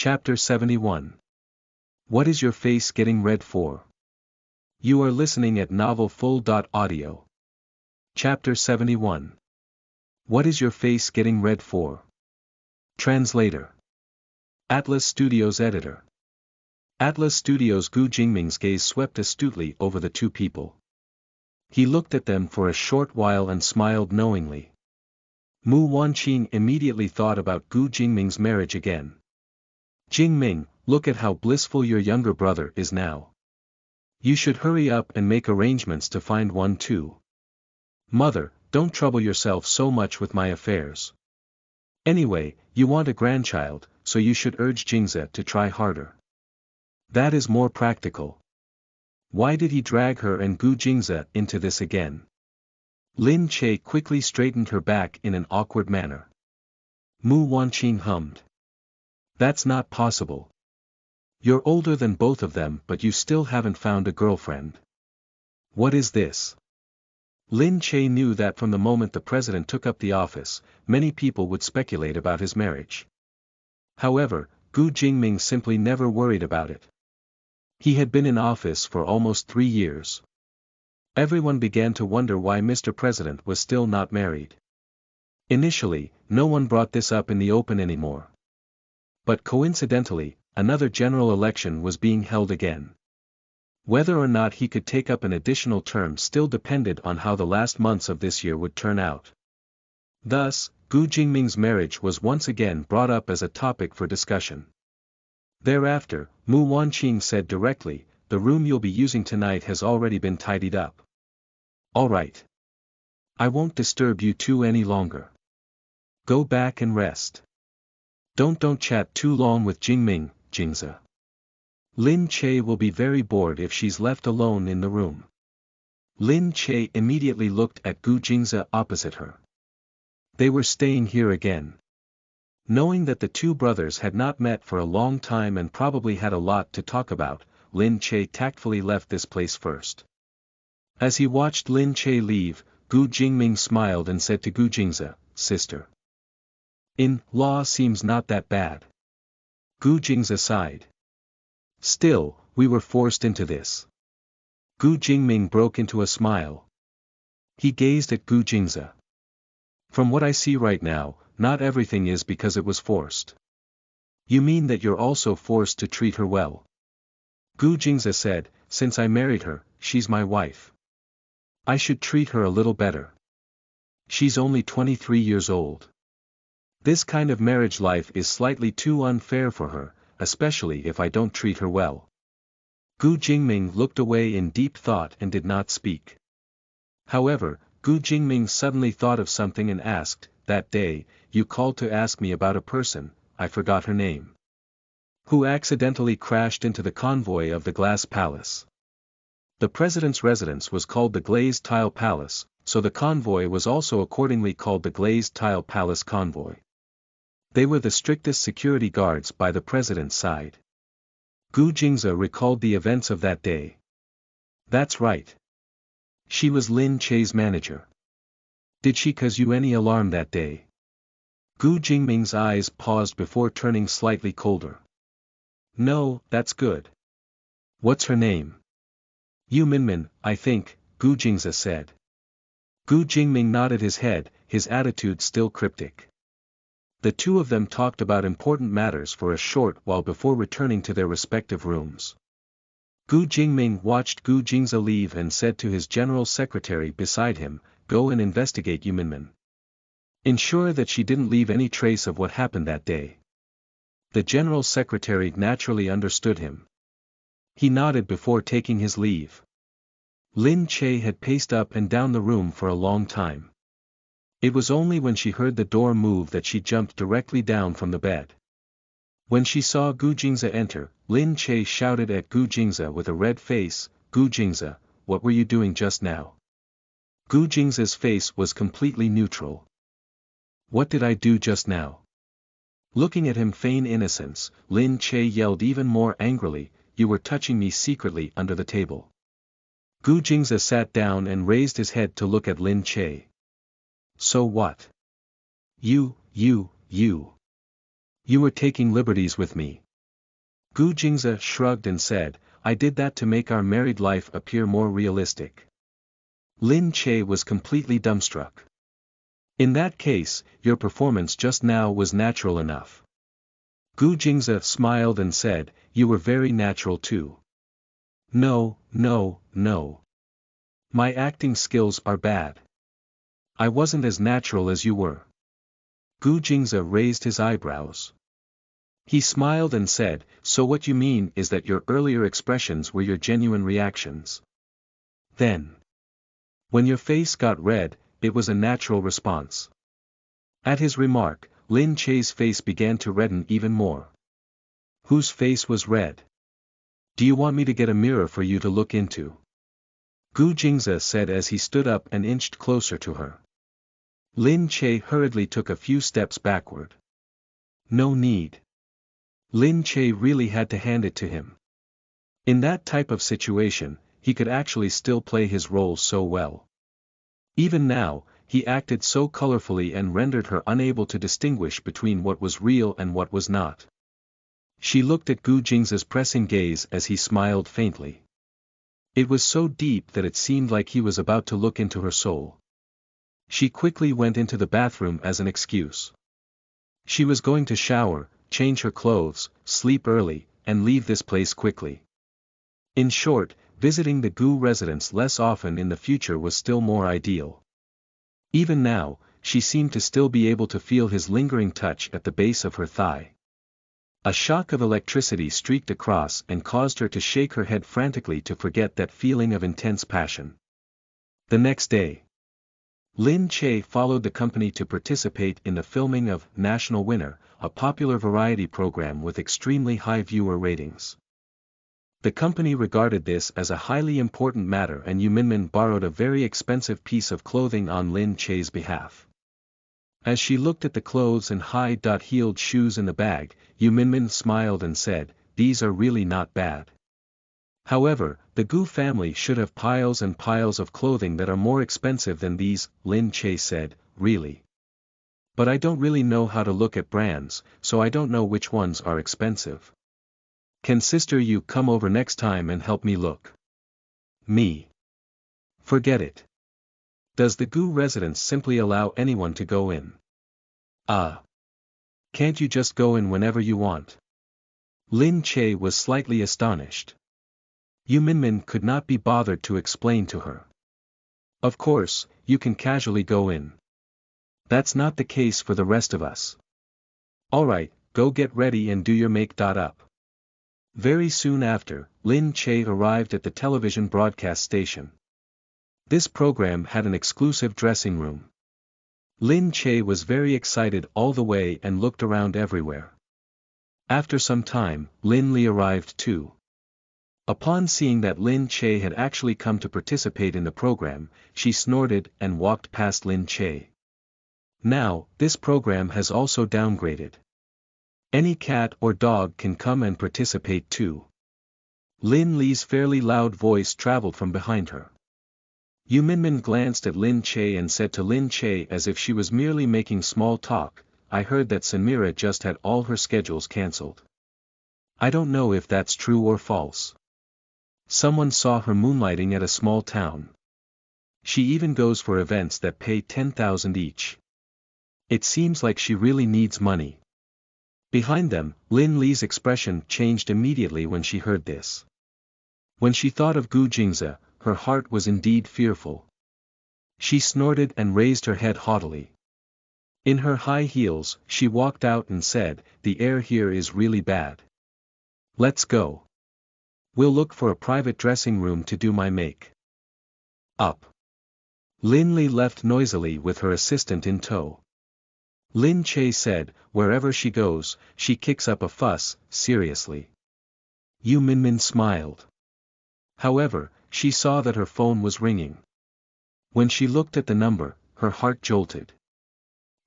Chapter 71. What is your face getting red for? You are listening at novelfull.audio. Chapter 71. What is your face getting red for? Translator. Atlas Studios Editor. Atlas Studios' Gu Jingming's gaze swept astutely over the two people. He looked at them for a short while and smiled knowingly. Mu Wanqing immediately thought about Gu Jingming's marriage again. Jingming, look at how blissful your younger brother is now. You should hurry up and make arrangements to find one too. Mother, don't trouble yourself so much with my affairs. Anyway, you want a grandchild, so you should urge Jingze to try harder. That is more practical. Why did he drag her and Gu Jingze into this again? Lin Che quickly straightened her back in an awkward manner. Mu Wanqing hummed. That's not possible. You're older than both of them but you still haven't found a girlfriend. What is this? Lin Che knew that from the moment the president took up the office, many people would speculate about his marriage. However, Gu Jingming simply never worried about it. He had been in office for almost 3 years. Everyone began to wonder why Mr. President was still not married. Initially, no one brought this up in the open anymore. But coincidentally, another general election was being held again. Whether or not he could take up an additional term still depended on how the last months of this year would turn out. Thus, Gu Jingming's marriage was once again brought up as a topic for discussion. Thereafter, Mu Wanqing said directly, the room you'll be using tonight has already been tidied up. All right. I won't disturb you two any longer. Go back and rest. Don't chat too long with Jingming, Jingze. Lin Che will be very bored if she's left alone in the room. Lin Che immediately looked at Gu Jingze opposite her. They were staying here again. Knowing that the two brothers had not met for a long time and probably had a lot to talk about, Lin Che tactfully left this place first. As he watched Lin Che leave, Gu Jingming smiled and said to Gu Jingze, sister. In-law seems not that bad. Gu Jingze sighed. Still, we were forced into this. Gu Jingming broke into a smile. He gazed at Gu Jingze. From what I see right now, not everything is because it was forced. You mean that you're also forced to treat her well? Gu Jingze said, since I married her, she's my wife. I should treat her a little better. She's only 23 years old. This kind of marriage life is slightly too unfair for her, especially if I don't treat her well. Gu Jingming looked away in deep thought and did not speak. However, Gu Jingming suddenly thought of something and asked, that day, you called to ask me about a person, I forgot her name. Who accidentally crashed into the convoy of the Glass Palace. The president's residence was called the Glazed Tile Palace, so the convoy was also accordingly called the Glazed Tile Palace Convoy. They were the strictest security guards by the president's side. Gu Jingze recalled the events of that day. That's right. She was Lin Che's manager. Did she cause you any alarm that day? Gu Jingming's eyes paused before turning slightly colder. No, that's good. What's her name? Yu Minmin, I think, Gu Jingze said. Gu Jingming nodded his head, his attitude still cryptic. The two of them talked about important matters for a short while before returning to their respective rooms. Gu Jingming watched Gu Jingze leave and said to his general secretary beside him, go and investigate Yu Minmin. Ensure that she didn't leave any trace of what happened that day. The general secretary naturally understood him. He nodded before taking his leave. Lin Che had paced up and down the room for a long time. It was only when she heard the door move that she jumped directly down from the bed. When she saw Gu Jingze enter, Lin Che shouted at Gu Jingze with a red face, Gu Jingze, what were you doing just now? Gu Jingze's face was completely neutral. What did I do just now? Looking at him feign innocence, Lin Che yelled even more angrily, you were touching me secretly under the table. Gu Jingze sat down and raised his head to look at Lin Che. So what? You were taking liberties with me. Gu Jingze shrugged and said, I did that to make our married life appear more realistic. Lin Che was completely dumbstruck. In that case, your performance just now was natural enough. Gu Jingze smiled and said, you were very natural too. No, no, no. My acting skills are bad. I wasn't as natural as you were. Gu Jingze raised his eyebrows. He smiled and said, so what you mean is that your earlier expressions were your genuine reactions. Then, when your face got red, it was a natural response. At his remark, Lin Che's face began to redden even more. Whose face was red? Do you want me to get a mirror for you to look into? Gu Jingze said as he stood up and inched closer to her. Lin Che hurriedly took a few steps backward. No need. Lin Che really had to hand it to him. In that type of situation, he could actually still play his role so well. Even now, he acted so colorfully and rendered her unable to distinguish between what was real and what was not. She looked at Gu Jingze's pressing gaze as he smiled faintly. It was so deep that it seemed like he was about to look into her soul. She quickly went into the bathroom as an excuse. She was going to shower, change her clothes, sleep early, and leave this place quickly. In short, visiting the Gu residence less often in the future was still more ideal. Even now, she seemed to still be able to feel his lingering touch at the base of her thigh. A shock of electricity streaked across and caused her to shake her head frantically to forget that feeling of intense passion. The next day, Lin Che followed the company to participate in the filming of National Winner, a popular variety program with extremely high viewer ratings. The company regarded this as a highly important matter, and Yu Minmin borrowed a very expensive piece of clothing on Lin Che's behalf. As she looked at the clothes and high-heeled shoes in the bag, Yu Minmin smiled and said, these are really not bad. However, the Gu family should have piles and piles of clothing that are more expensive than these, Lin Che said, really. But I don't really know how to look at brands, so I don't know which ones are expensive. Can Sister Yu come over next time and help me look? Me? Forget it. Does the Gu residence simply allow anyone to go in? Can't you just go in whenever you want? Lin Che was slightly astonished. Yu Minmin could not be bothered to explain to her. Of course, you can casually go in. That's not the case for the rest of us. Alright, go get ready and do your make-up. Very soon after, Lin Che arrived at the television broadcast station. This program had an exclusive dressing room. Lin Che was very excited all the way and looked around everywhere. After some time, Lin Li arrived too. Upon seeing that Lin Che had actually come to participate in the program, she snorted and walked past Lin Che. Now, this program has also downgraded. Any cat or dog can come and participate too. Lin Li's fairly loud voice traveled from behind her. Yu Minmin glanced at Lin Che and said to Lin Che as if she was merely making small talk, I heard that Samira just had all her schedules cancelled. I don't know if that's true or false. Someone saw her moonlighting at a small town. She even goes for events that pay 10,000 each. It seems like she really needs money. Behind them, Lin Li's expression changed immediately when she heard this. When she thought of Gu Jingze, her heart was indeed fearful. She snorted and raised her head haughtily. In her high heels, she walked out and said, the air here is really bad. Let's go. We'll look for a private dressing room to do my make-up. Lin Li left noisily with her assistant in tow. Lin Che said, wherever she goes, she kicks up a fuss, seriously. Yu Minmin smiled. However, she saw that her phone was ringing. When she looked at the number, her heart jolted.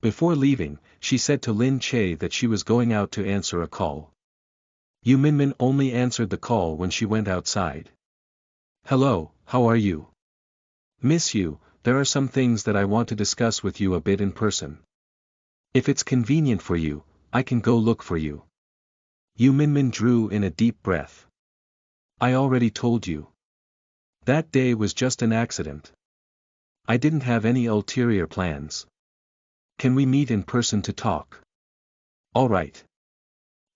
Before leaving, she said to Lin Che that she was going out to answer a call. Yu Minmin only answered the call when she went outside. Hello, how are you? Miss you, there are some things that I want to discuss with you a bit in person. If it's convenient for you, I can go look for you. Yu Minmin drew in a deep breath. I already told you. That day was just an accident. I didn't have any ulterior plans. Can we meet in person to talk? All right.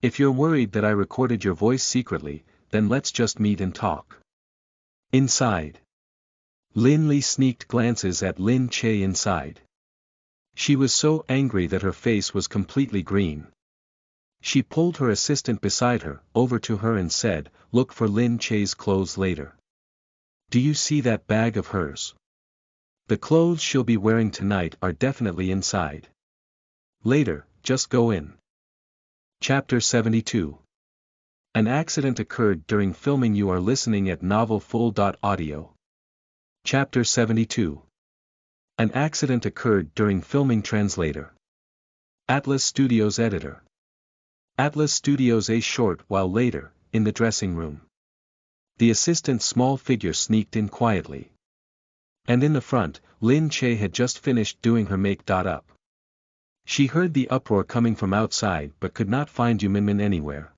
If you're worried that I recorded your voice secretly, then let's just meet and talk. Inside. Lin Li sneaked glances at Lin Che inside. She was so angry that her face was completely green. She pulled her assistant beside her over to her and said, look for Lin Che's clothes later. Do you see that bag of hers? The clothes she'll be wearing tonight are definitely inside. Later, just go in. Chapter 72. An accident occurred during filming. You are listening at novelfull.audio. Chapter 72. An accident occurred during filming. Translator. Atlas Studios editor. Atlas Studios. A short while later, in the dressing room. The assistant's small figure sneaked in quietly. And in the front, Lin Che had just finished doing her make-up. She heard the uproar coming from outside but could not find Yu Minmin anywhere.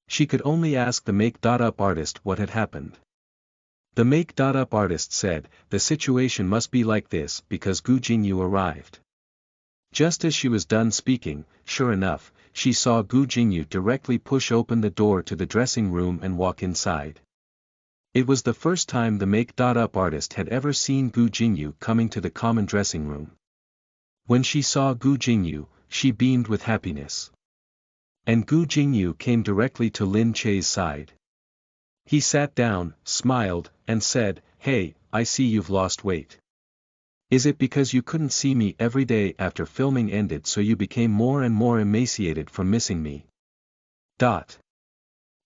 She could only ask the make-up artist what had happened. The make-up artist said, the situation must be like this because Gu Jingyu arrived. Just as she was done speaking, sure enough, she saw Gu Jingyu directly push open the door to the dressing room and walk inside. It was the first time the make-up artist had ever seen Gu Jingyu coming to the common dressing room. When she saw Gu Jingyu, she beamed with happiness. And Gu Jingyu came directly to Lin Che's side. He sat down, smiled, and said, hey, I see you've lost weight. Is it because you couldn't see me every day after filming ended so you became more and more emaciated from missing me?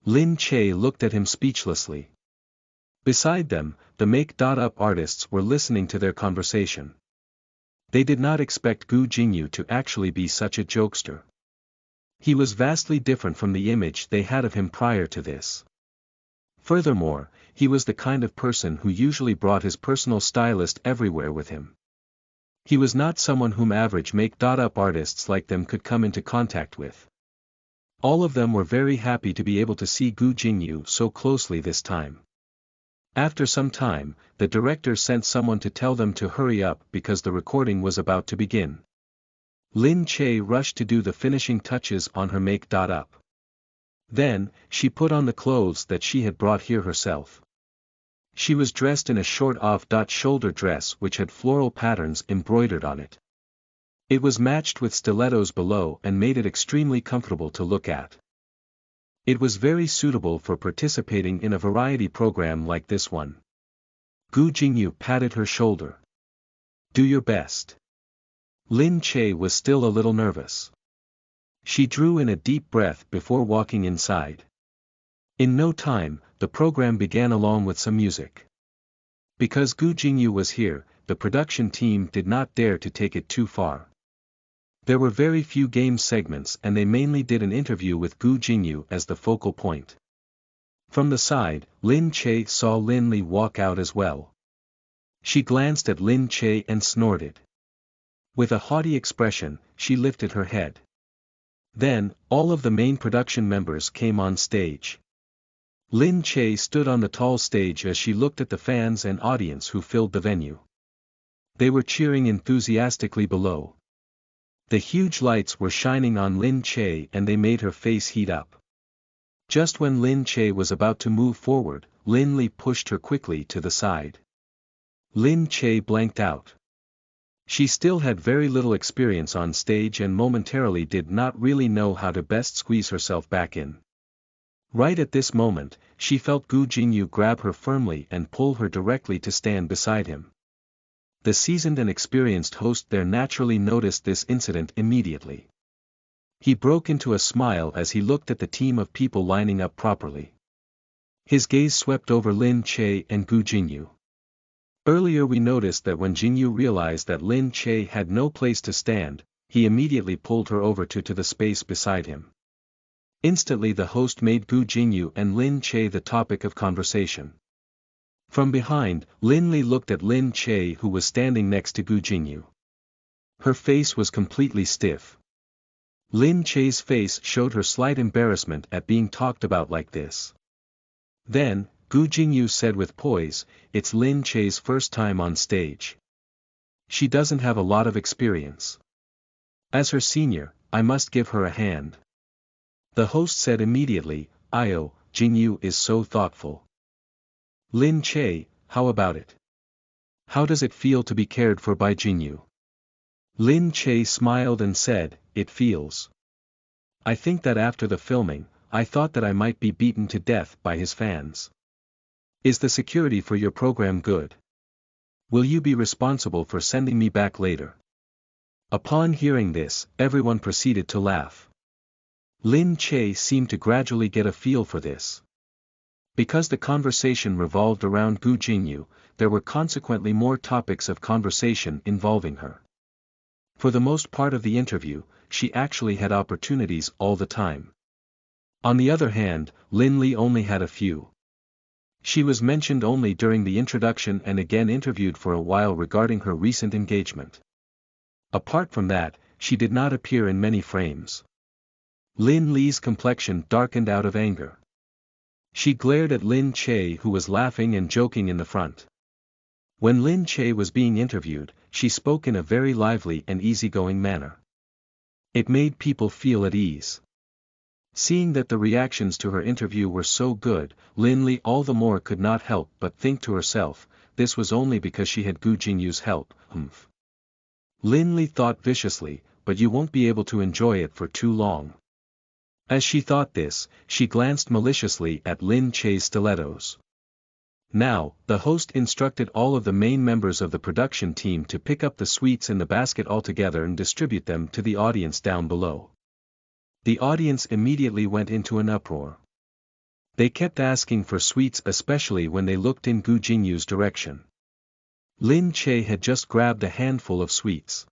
Lin Che looked at him speechlessly. Beside them, the make-up artists were listening to their conversation. They did not expect Gu Jingyu to actually be such a jokester. He was vastly different from the image they had of him prior to this. Furthermore, he was the kind of person who usually brought his personal stylist everywhere with him. He was not someone whom average make-up artists like them could come into contact with. All of them were very happy to be able to see Gu Jingyu so closely this time. After some time, the director sent someone to tell them to hurry up because the recording was about to begin. Lin Che rushed to do the finishing touches on her make-up. Then, she put on the clothes that she had brought here herself. She was dressed in a short off-shoulder dress which had floral patterns embroidered on it. It was matched with stilettos below and made it extremely comfortable to look at. It was very suitable for participating in a variety program like this one. Gu Jingyu patted her shoulder. Do your best. Lin Che was still a little nervous. She drew in a deep breath before walking inside. In no time, the program began along with some music. Because Gu Jingyu was here, the production team did not dare to take it too far. There were very few game segments and they mainly did an interview with Gu Jingyu as the focal point. From the side, Lin Che saw Lin Li walk out as well. She glanced at Lin Che and snorted. With a haughty expression, she lifted her head. Then, all of the main production members came on stage. Lin Che stood on the tall stage as she looked at the fans and audience who filled the venue. They were cheering enthusiastically below. The huge lights were shining on Lin Che and they made her face heat up. Just when Lin Che was about to move forward, Lin Li pushed her quickly to the side. Lin Che blanked out. She still had very little experience on stage and momentarily did not really know how to best squeeze herself back in. Right at this moment, she felt Gu Jingyu grab her firmly and pull her directly to stand beside him. The seasoned and experienced host there naturally noticed this incident immediately. He broke into a smile as he looked at the team of people lining up properly. His gaze swept over Lin Che and Gu Jingyu. Earlier we noticed that when Jingyu realized that Lin Che had no place to stand, he immediately pulled her over to the space beside him. Instantly the host made Gu Jingyu and Lin Che the topic of conversation. From behind, Lin Li looked at Lin Che who was standing next to Gu Jingyu. Her face was completely stiff. Lin Che's face showed her slight embarrassment at being talked about like this. Then, Gu Jingyu said with poise, "It's Lin Che's first time on stage. She doesn't have a lot of experience. As her senior, I must give her a hand." The host said immediately, "Io, Jingyu is so thoughtful. Lin Che, how about it? How does it feel to be cared for by Jingyu?" Lin Che smiled and said, "It feels. I think that after the filming, I thought that I might be beaten to death by his fans. Is the security for your program good? Will you be responsible for sending me back later?" Upon hearing this, everyone proceeded to laugh. Lin Che seemed to gradually get a feel for this. Because the conversation revolved around Gu Jingyu, there were consequently more topics of conversation involving her. For the most part of the interview, she actually had opportunities all the time. On the other hand, Lin Li only had a few. She was mentioned only during the introduction and again interviewed for a while regarding her recent engagement. Apart from that, she did not appear in many frames. Lin Li's complexion darkened out of anger. She glared at Lin Che, who was laughing and joking in the front. When Lin Che was being interviewed, she spoke in a very lively and easygoing manner. It made people feel at ease. Seeing that the reactions to her interview were so good, Lin Li all the more could not help but think to herself, this was only because she had Gu Jingyu's help. Lin Li thought viciously, but you won't be able to enjoy it for too long. As she thought this, she glanced maliciously at Lin Che's stilettos. Now, the host instructed all of the main members of the production team to pick up the sweets in the basket altogether and distribute them to the audience down below. The audience immediately went into an uproar. They kept asking for sweets, especially when they looked in Gu Jingyu's direction. Lin Che had just grabbed a handful of sweets.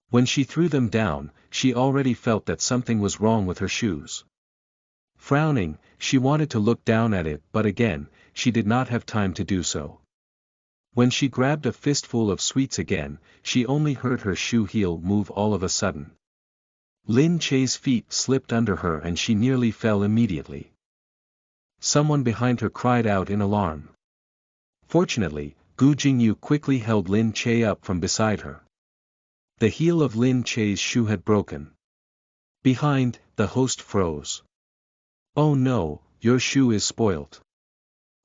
When she threw them down, she already felt that something was wrong with her shoes. Frowning, she wanted to look down at it, but again, she did not have time to do so. When she grabbed a fistful of sweets again, she only heard her shoe heel move all of a sudden. Lin Che's feet slipped under her and she nearly fell immediately. Someone behind her cried out in alarm. Fortunately, Gu Jingyu quickly held Lin Che up from beside her. The heel of Lin Che's shoe had broken. Behind, the host froze. "Oh no, your shoe is spoilt.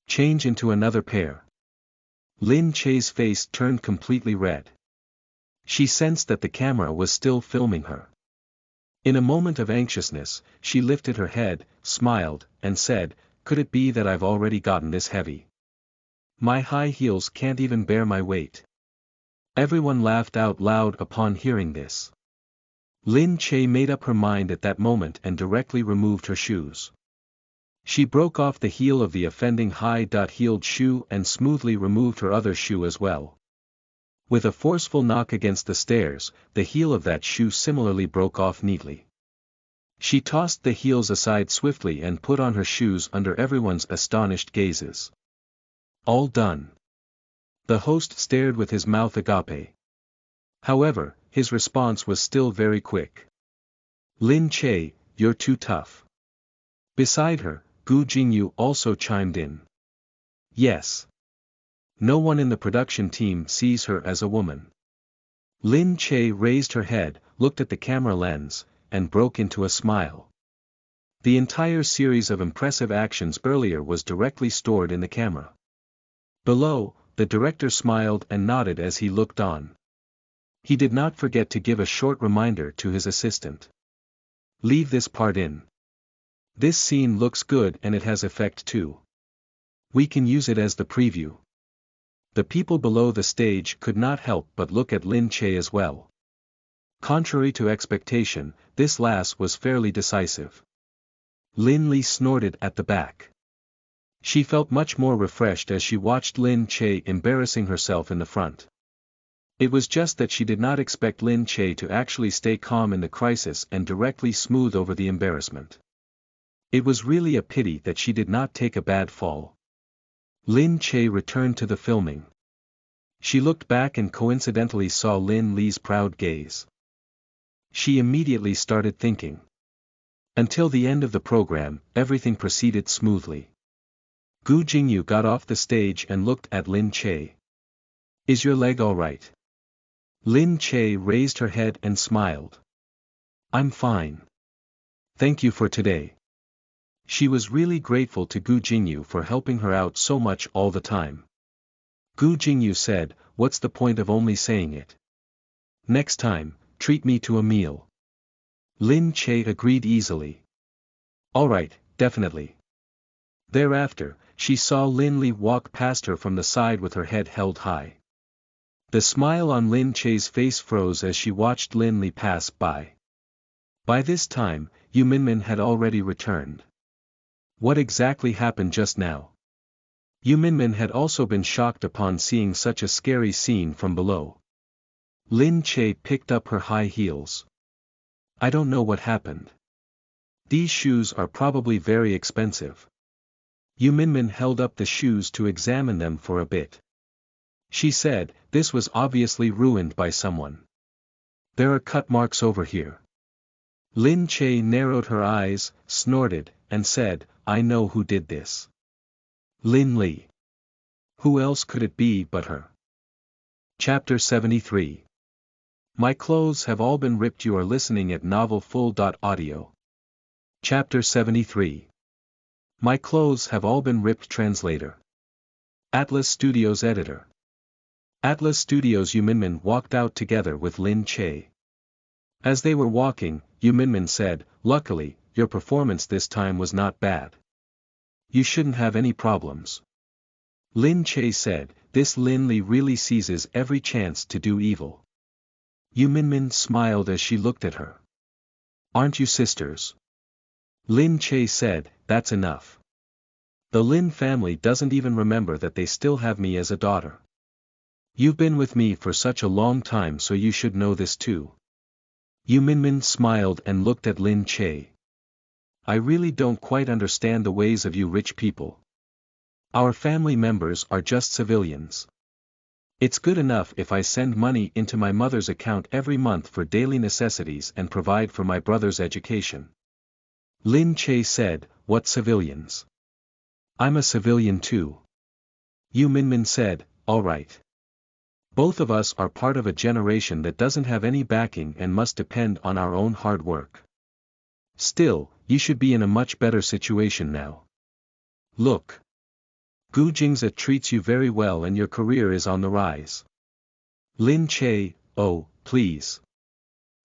Change into another pair." Lin Che's face turned completely red. She sensed that the camera was still filming her. In a moment of anxiousness, she lifted her head, smiled, and said, "Could it be that I've already gotten this heavy? My high heels can't even bear my weight." Everyone laughed out loud upon hearing this. Lin Che made up her mind at that moment and directly removed her shoes. She broke off the heel of the offending high-heeled shoe and smoothly removed her other shoe as well. With a forceful knock against the stairs, the heel of that shoe similarly broke off neatly. She tossed the heels aside swiftly and put on her shoes under everyone's astonished gazes. "All done." The host stared with his mouth agape. However, his response was still very quick. "Lin Che, you're too tough." Beside her, Gu Jingyu also chimed in. "Yes. No one in the production team sees her as a woman." Lin Che raised her head, looked at the camera lens, and broke into a smile. The entire series of impressive actions earlier was directly stored in the camera. Below, the director smiled and nodded as he looked on. He did not forget to give a short reminder to his assistant. "Leave this part in. This scene looks good and it has effect too. We can use it as the preview." The people below the stage could not help but look at Lin Che as well. Contrary to expectation, this last was fairly decisive. Lin Li snorted at the back. She felt much more refreshed as she watched Lin Che embarrassing herself in the front. It was just that she did not expect Lin Che to actually stay calm in the crisis and directly smooth over the embarrassment. It was really a pity that she did not take a bad fall. Lin Che returned to the filming. She looked back and coincidentally saw Lin Li's proud gaze. She immediately started thinking. Until the end of the program, everything proceeded smoothly. Gu Jingyu got off the stage and looked at Lin Che. Is your leg all right? Lin Che raised her head and smiled. I'm fine. Thank you for today. She was really grateful to Gu Jingyu for helping her out so much all the time. Gu Jingyu said, what's the point of only saying it? Next time, treat me to a meal. Lin Che agreed easily. Alright, definitely. Thereafter, she saw Lin Li walk past her from the side with her head held high. The smile on Lin Che's face froze as she watched Lin Li pass by. By this time, Yu Minmin had already returned. What exactly happened just now? Yu Minmin had also been shocked upon seeing such a scary scene from below. Lin Che picked up her high heels. I don't know what happened. These shoes are probably very expensive. Yu Minmin held up the shoes to examine them for a bit. She said, this was obviously ruined by someone. There are cut marks over here. Lin Che narrowed her eyes, snorted, and said, I know who did this. Lin Li. Who else could it be but her? Chapter 73. My clothes have all been ripped. You are listening at novelfull.audio. Chapter 73. My clothes have all been ripped. Translator. Atlas Studios editor. Atlas Studios. Yu Minmin walked out together with Lin Che. As they were walking, Yu Minmin said, luckily, your performance this time was not bad. You shouldn't have any problems. Lin Che said, this Lin Li really seizes every chance to do evil. Yu Minmin smiled as she looked at her. Aren't you sisters? Lin Che said, that's enough. The Lin family doesn't even remember that they still have me as a daughter. You've been with me for such a long time, so you should know this too. Yu Minmin smiled and looked at Lin Che. I really don't quite understand the ways of you rich people. Our family members are just civilians. It's good enough if I send money into my mother's account every month for daily necessities and provide for my brother's education. Lin Che said, what civilians? I'm a civilian too. Yu Minmin said, all right. Both of us are part of a generation that doesn't have any backing and must depend on our own hard work. Still, you should be in a much better situation now. Look. Gu Jingza treats you very well and your career is on the rise. Lin Che, oh, please.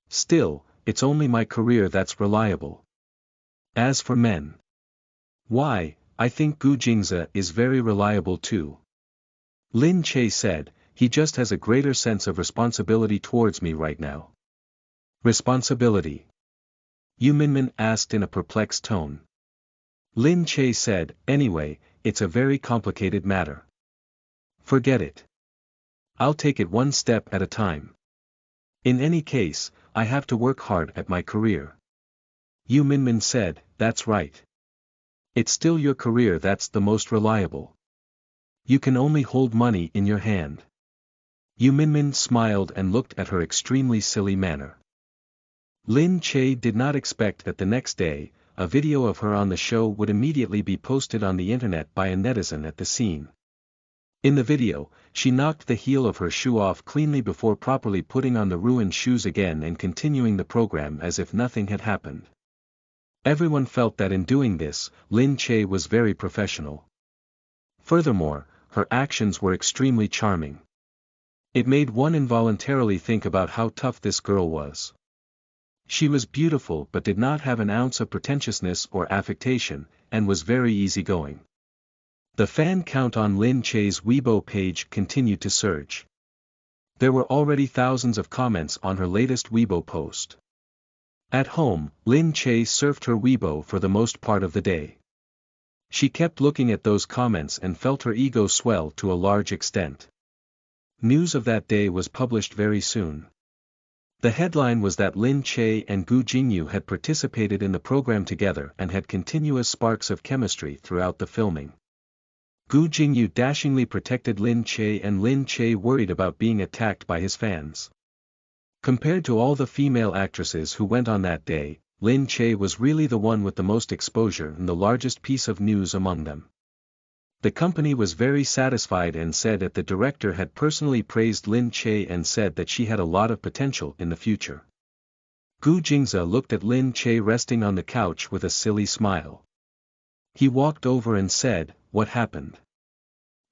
Still, it's only my career that's reliable. As for men. Why, I think Gu Jingza is very reliable too. Lin Che said, he just has a greater sense of responsibility towards me right now. Responsibility? Yu Minmin asked in a perplexed tone. Lin Che said, anyway, it's a very complicated matter. Forget it. I'll take it one step at a time. In any case, I have to work hard at my career. Yu Minmin said, that's right. It's still your career that's the most reliable. You can only hold money in your hand. Yu Minmin smiled and looked at her extremely silly manner. Lin Che did not expect that the next day, a video of her on the show would immediately be posted on the internet by a netizen at the scene. In the video, she knocked the heel of her shoe off cleanly before properly putting on the ruined shoes again and continuing the program as if nothing had happened. Everyone felt that in doing this, Lin Che was very professional. Furthermore, her actions were extremely charming. It made one involuntarily think about how tough this girl was. She was beautiful but did not have an ounce of pretentiousness or affectation, and was very easygoing. The fan count on Lin Che's Weibo page continued to surge. There were already thousands of comments on her latest Weibo post. At home, Lin Che surfed her Weibo for the most part of the day. She kept looking at those comments and felt her ego swell to a large extent. News of that day was published very soon. The headline was that Lin Che and Gu Jingyu had participated in the program together and had continuous sparks of chemistry throughout the filming. Gu Jingyu dashingly protected Lin Che and Lin Che worried about being attacked by his fans. Compared to all the female actresses who went on that day, Lin Che was really the one with the most exposure and the largest piece of news among them. The company was very satisfied and said that the director had personally praised Lin Che and said that she had a lot of potential in the future. Gu Jingze looked at Lin Che resting on the couch with a silly smile. He walked over and said, "What happened?"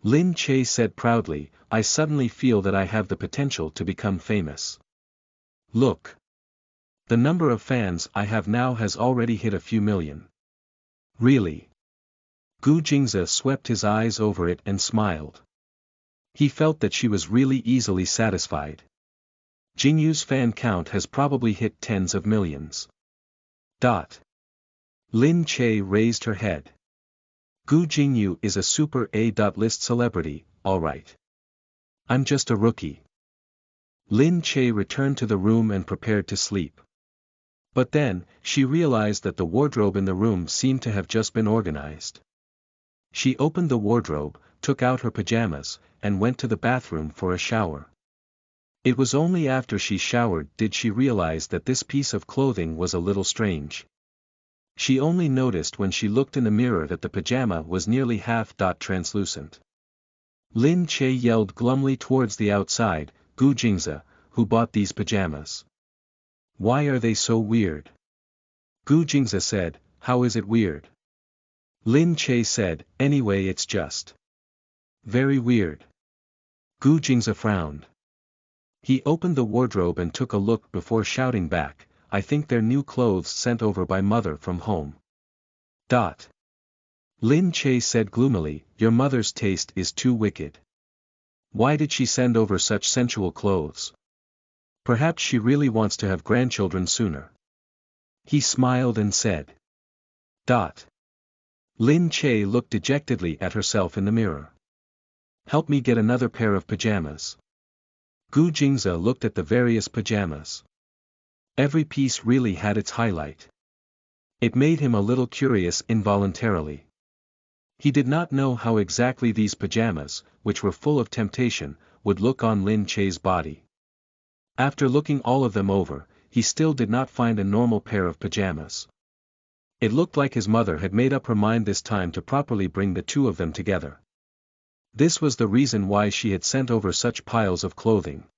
Lin Che said proudly, "I suddenly feel that I have the potential to become famous. Look. The number of fans I have now has already hit a few million." "Really?" Gu Jingze swept his eyes over it and smiled. He felt that she was really easily satisfied. Jingyu's fan count has probably hit tens of millions. Lin Che raised her head. Gu Jingyu is a super A-list celebrity, alright. I'm just a rookie. Lin Che returned to the room and prepared to sleep. But then, she realized that the wardrobe in the room seemed to have just been organized. She opened the wardrobe, took out her pajamas, and went to the bathroom for a shower. It was only after she showered did she realize that this piece of clothing was a little strange. She only noticed when she looked in the mirror that the pajama was nearly half translucent. Lin Che yelled glumly towards the outside, "Gu Jingze, who bought these pajamas? Why are they so weird?" Gu Jingze said, "How is it weird?" Lin Che said, "Anyway, it's just very weird." Gu Jingze frowned. He opened the wardrobe and took a look before shouting back, "I think they're new clothes sent over by mother from home." Lin Che said gloomily, "Your mother's taste is too wicked. Why did she send over such sensual clothes? Perhaps she really wants to have grandchildren sooner." He smiled and said. Lin Che looked dejectedly at herself in the mirror. "Help me get another pair of pajamas." Gu Jingze looked at the various pajamas. Every piece really had its highlight. It made him a little curious involuntarily. He did not know how exactly these pajamas, which were full of temptation, would look on Lin Che's body. After looking all of them over, he still did not find a normal pair of pajamas. It looked like his mother had made up her mind this time to properly bring the two of them together. This was the reason why she had sent over such piles of clothing.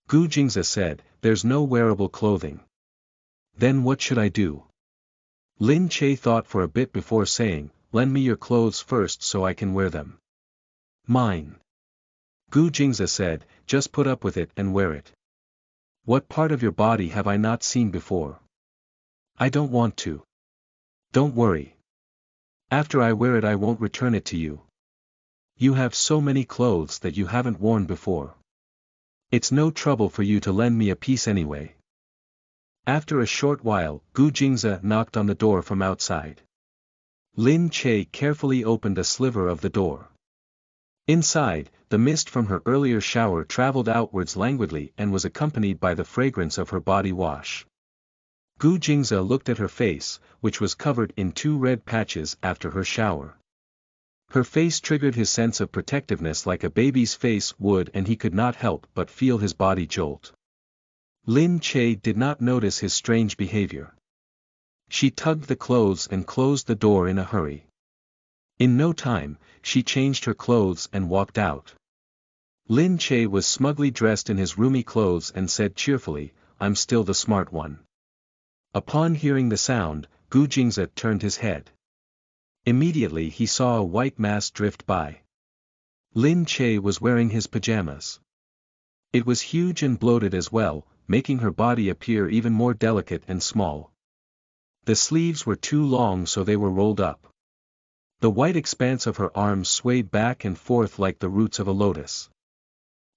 Gu Jingze said, "There's no wearable clothing. Then what should I do?" Lin Che thought for a bit before saying, "Lend me your clothes first so I can wear them." "Mine." Gu Jingze said, "Just put up with it and wear it. What part of your body have I not seen before?" "I don't want to." "Don't worry. After I wear it I won't return it to you. You have so many clothes that you haven't worn before. It's no trouble for you to lend me a piece anyway." After a short while, Gu Jingze knocked on the door from outside. Lin Che carefully opened a sliver of the door. Inside, the mist from her earlier shower traveled outwards languidly and was accompanied by the fragrance of her body wash. Gu Jingze looked at her face, which was covered in 2 red patches after her shower. Her face triggered his sense of protectiveness like a baby's face would, and he could not help but feel his body jolt. Lin Che did not notice his strange behavior. She tugged the clothes and closed the door in a hurry. In no time, she changed her clothes and walked out. Lin Che was smugly dressed in his roomy clothes and said cheerfully, "I'm still the smart one." Upon hearing the sound, Gu Jingze turned his head. Immediately he saw a white mass drift by. Lin Che was wearing his pajamas. It was huge and bloated as well, making her body appear even more delicate and small. The sleeves were too long so they were rolled up. The white expanse of her arms swayed back and forth like the roots of a lotus.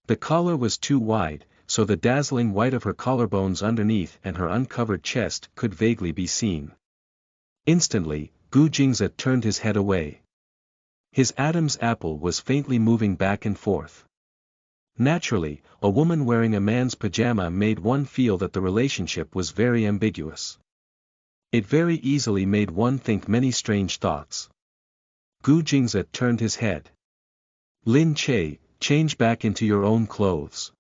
The collar was too wide, so the dazzling white of her collarbones underneath and her uncovered chest could vaguely be seen. Instantly, Gu Jingze turned his head away. His Adam's apple was faintly moving back and forth. Naturally, a woman wearing a man's pajama made one feel that the relationship was very ambiguous. It very easily made one think many strange thoughts. Gu Jingze turned his head. "Lin Che, change back into your own clothes."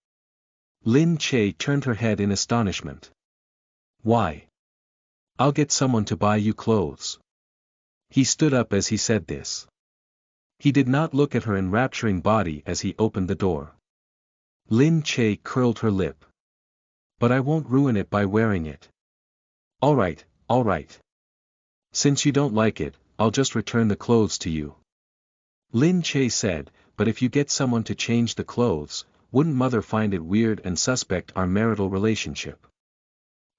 Lin Che turned her head in astonishment. Why? I'll get someone to buy you clothes. He stood up as he said this. He did not look at her enrapturing body as he opened the door. Lin Che curled her lip. But I won't ruin it by wearing it. Alright, alright. Since you don't like it, I'll just return the clothes to you. Lin Che said, but if you get someone to change the clothes, wouldn't mother find it weird and suspect our marital relationship?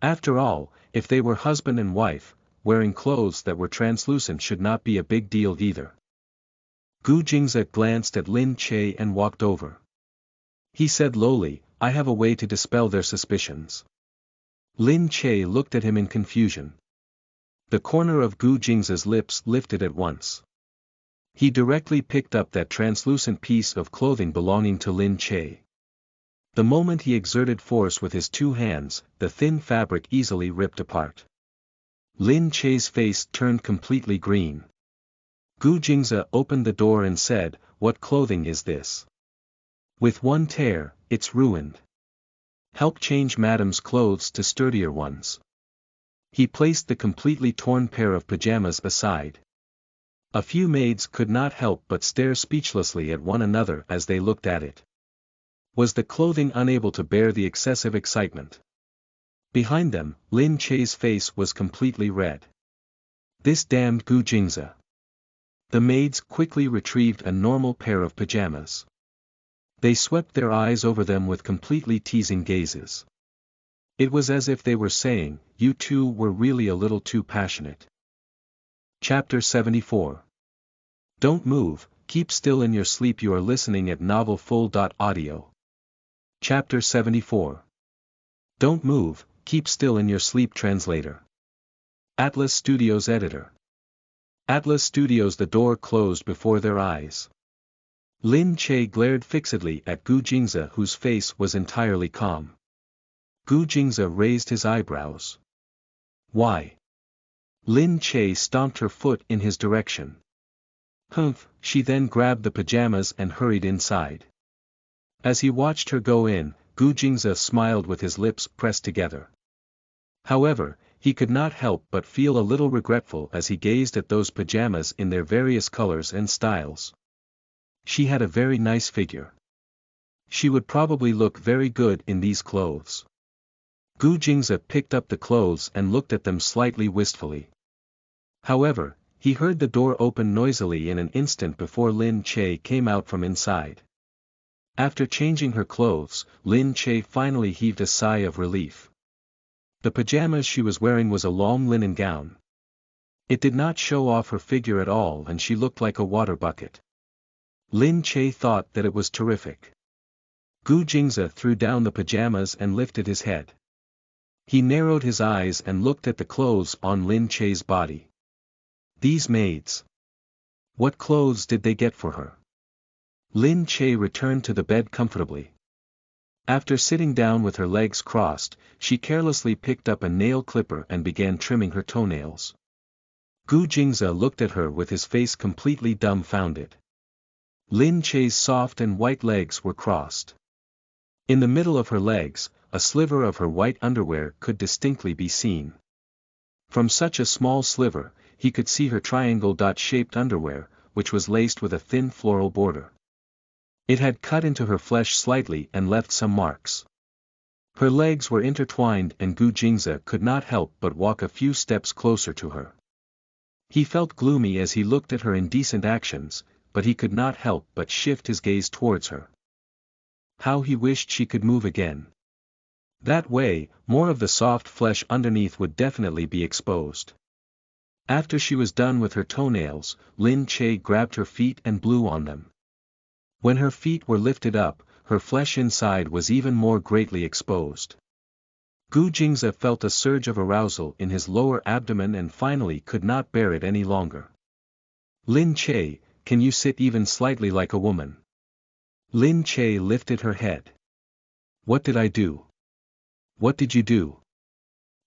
After all, if they were husband and wife, wearing clothes that were translucent should not be a big deal either. Gu Jingze glanced at Lin Che and walked over. He said lowly, I have a way to dispel their suspicions. Lin Che looked at him in confusion. The corner of Gu Jingze's lips lifted at once. He directly picked up that translucent piece of clothing belonging to Lin Che. The moment he exerted force with his two hands, the thin fabric easily ripped apart. Lin Che's face turned completely green. Gu Jingze opened the door and said, what clothing is this? With one tear, it's ruined. Help change madam's clothes to sturdier ones. He placed the completely torn pair of pajamas aside. A few maids could not help but stare speechlessly at one another as they looked at it. Was the clothing unable to bear the excessive excitement? Behind them, Lin Che's face was completely red. This damned Gu Jingze. The maids quickly retrieved a normal pair of pajamas. They swept their eyes over them with completely teasing gazes. It was as if they were saying, you two were really a little too passionate. Chapter 74. Don't move, keep still in your sleep. You are listening at novelfull.audio. Chapter 74. Don't move, keep still in your sleep. Translator. Atlas Studios Editor. Atlas Studios. The door closed before their eyes. Lin Che glared fixedly at Gu Jingze, whose face was entirely calm. Gu Jingze raised his eyebrows. Why? Lin Che stomped her foot in his direction. Humph, she then grabbed the pajamas and hurried inside. As he watched her go in, Gu Jingze smiled with his lips pressed together. However, he could not help but feel a little regretful as he gazed at those pajamas in their various colors and styles. She had a very nice figure. She would probably look very good in these clothes. Gu Jingze picked up the clothes and looked at them slightly wistfully. However, he heard the door open noisily in an instant before Lin Che came out from inside. After changing her clothes, Lin Che finally heaved a sigh of relief. The pajamas she was wearing was a long linen gown. It did not show off her figure at all and she looked like a water bucket. Lin Che thought that it was terrific. Gu Jingze threw down the pajamas and lifted his head. He narrowed his eyes and looked at the clothes on Lin Che's body. These maids. What clothes did they get for her? Lin Che returned to the bed comfortably. After sitting down with her legs crossed, she carelessly picked up a nail clipper and began trimming her toenails. Gu Jingze looked at her with his face completely dumbfounded. Lin Che's soft and white legs were crossed. In the middle of her legs, a sliver of her white underwear could distinctly be seen. From such a small sliver, he could see her triangle-shaped underwear, which was laced with a thin floral border. It had cut into her flesh slightly and left some marks. Her legs were intertwined and Gu Jingze could not help but walk a few steps closer to her. He felt gloomy as he looked at her indecent actions, but he could not help but shift his gaze towards her. How he wished she could move again. That way, more of the soft flesh underneath would definitely be exposed. After she was done with her toenails, Lin Che grabbed her feet and blew on them. When her feet were lifted up, her flesh inside was even more greatly exposed. Gu Jingze felt a surge of arousal in his lower abdomen and finally could not bear it any longer. Lin Che, can you sit even slightly like a woman? Lin Che lifted her head. What did I do? What did you do?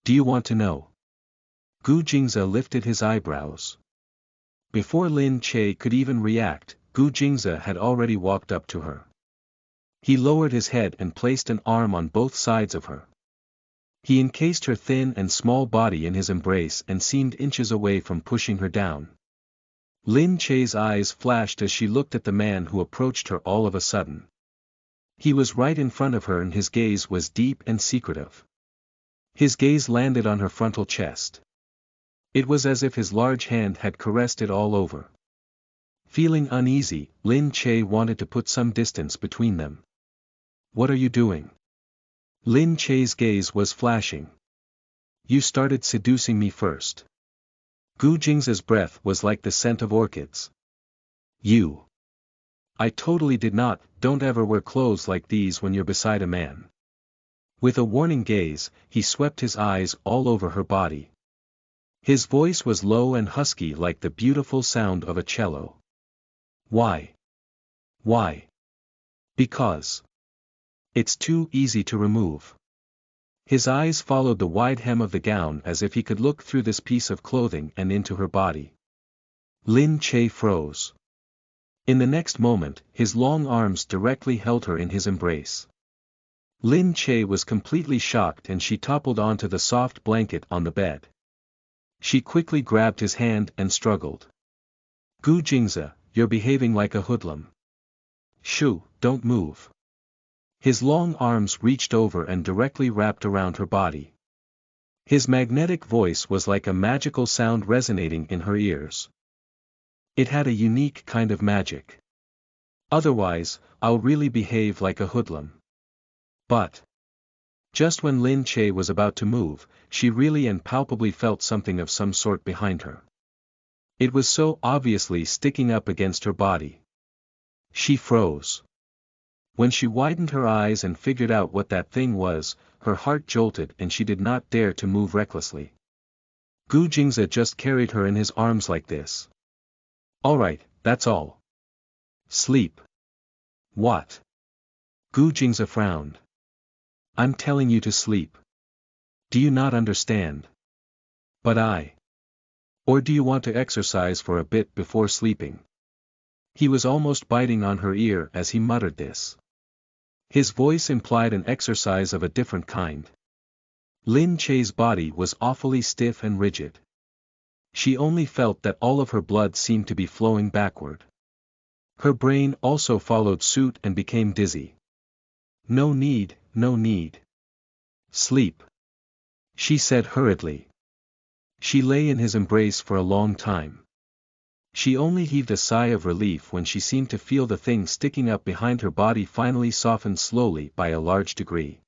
Do you want to know? Gu Jingze lifted his eyebrows. Before Lin Che could even react, Gu Jingze had already walked up to her. He lowered his head and placed an arm on both sides of her. He encased her thin and small body in his embrace and seemed inches away from pushing her down. Lin Che's eyes flashed as she looked at the man who approached her all of a sudden. He was right in front of her and his gaze was deep and secretive. His gaze landed on her frontal chest. It was as if his large hand had caressed it all over. Feeling uneasy, Lin Che wanted to put some distance between them. "What are you doing?" Lin Che's gaze was flashing. "You started seducing me first." Gu Jingza's breath was like the scent of orchids. "You." "I totally did not. Don't ever wear clothes like these when you're beside a man." With a warning gaze, he swept his eyes all over her body. His voice was low and husky like the beautiful sound of a cello. "Why? Why?" "Because. It's too easy to remove." His eyes followed the wide hem of the gown as if he could look through this piece of clothing and into her body. Lin Che froze. In the next moment, his long arms directly held her in his embrace. Lin Che was completely shocked and she toppled onto the soft blanket on the bed. She quickly grabbed his hand and struggled. "Gu Jingza, you're behaving like a hoodlum. Shoo, don't move." His long arms reached over and directly wrapped around her body. His magnetic voice was like a magical sound resonating in her ears. It had a unique kind of magic. "Otherwise, I'll really behave like a hoodlum." But just when Lin Che was about to move, she really and palpably felt something of some sort behind her. It was so obviously sticking up against her body. She froze. When she widened her eyes and figured out what that thing was, her heart jolted and she did not dare to move recklessly. Gu Jingza just carried her in his arms like this. "Alright, that's all. Sleep." "What?" Gu Jingza frowned. "I'm telling you to sleep. Do you not understand?" "But I. Or do you want to exercise for a bit before sleeping?" He was almost biting on her ear as he muttered this. His voice implied an exercise of a different kind. Lin Che's body was awfully stiff and rigid. She only felt that all of her blood seemed to be flowing backward. Her brain also followed suit and became dizzy. "No need, no need. Sleep," she said hurriedly. She lay in his embrace for a long time. She only heaved a sigh of relief when she seemed to feel the thing sticking up behind her body finally soften slowly by a large degree.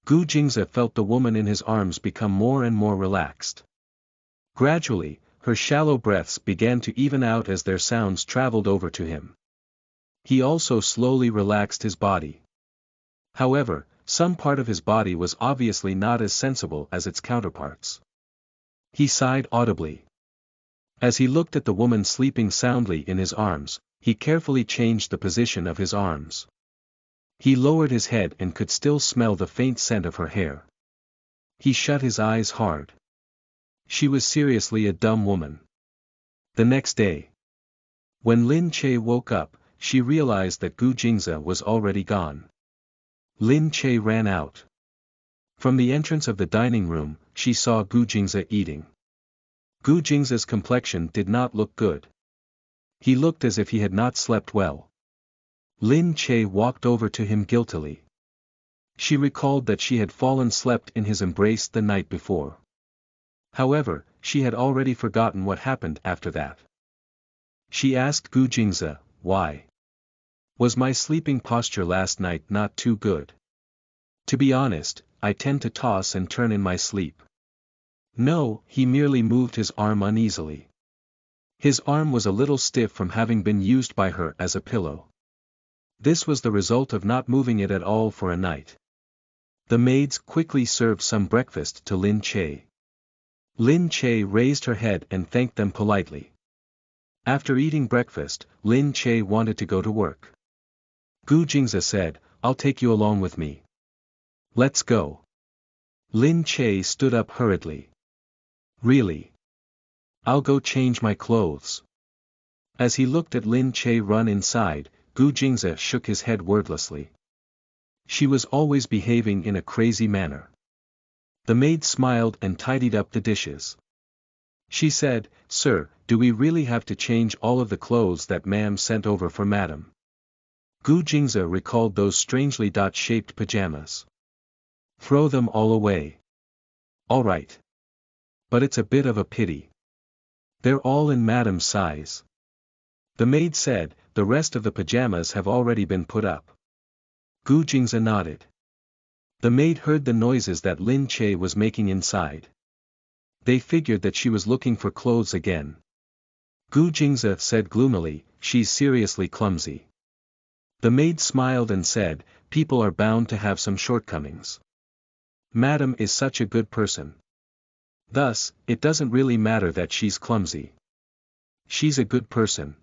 Gu Jingza felt the woman in his arms become more and more relaxed. Gradually, her shallow breaths began to even out as their sounds traveled over to him. He also slowly relaxed his body. However, some part of his body was obviously not as sensible as its counterparts. He sighed audibly. As he looked at the woman sleeping soundly in his arms, he carefully changed the position of his arms. He lowered his head and could still smell the faint scent of her hair. He shut his eyes hard. She was seriously a dumb woman. The next day, when Lin Che woke up, she realized that Gu Jingza was already gone. Lin Che ran out. From the entrance of the dining room, she saw Gu Jingza eating. Gu Jingza's complexion did not look good. He looked as if he had not slept well. Lin Che walked over to him guiltily. She recalled that she had fallen asleep in his embrace the night before. However, she had already forgotten what happened after that. She asked Gu Jingza, "Why? Was my sleeping posture last night not too good? To be honest, I tend to toss and turn in my sleep." No, he merely moved his arm uneasily. His arm was a little stiff from having been used by her as a pillow. This was the result of not moving it at all for a night. The maids quickly served some breakfast to Lin Che. Lin Che raised her head and thanked them politely. After eating breakfast, Lin Che wanted to go to work. Gu Jingza said, "I'll take you along with me." "Let's go." Lin Che stood up hurriedly. "Really? I'll go change my clothes." As he looked at Lin Che run inside, Gu Jingza shook his head wordlessly. She was always behaving in a crazy manner. The maid smiled and tidied up the dishes. She said, "Sir, do we really have to change all of the clothes that ma'am sent over for madam?" Gu Jingze recalled those strangely dot-shaped pajamas. "Throw them all away." "All right. But it's a bit of a pity. They're all in madam's size." The maid said, "The rest of the pajamas have already been put up." Gu Jingze nodded. The maid heard the noises that Lin Che was making inside. They figured that she was looking for clothes again. Gu Jingze said gloomily, "She's seriously clumsy." The maid smiled and said, "People are bound to have some shortcomings. Madam is such a good person. Thus, it doesn't really matter that she's clumsy. She's a good person."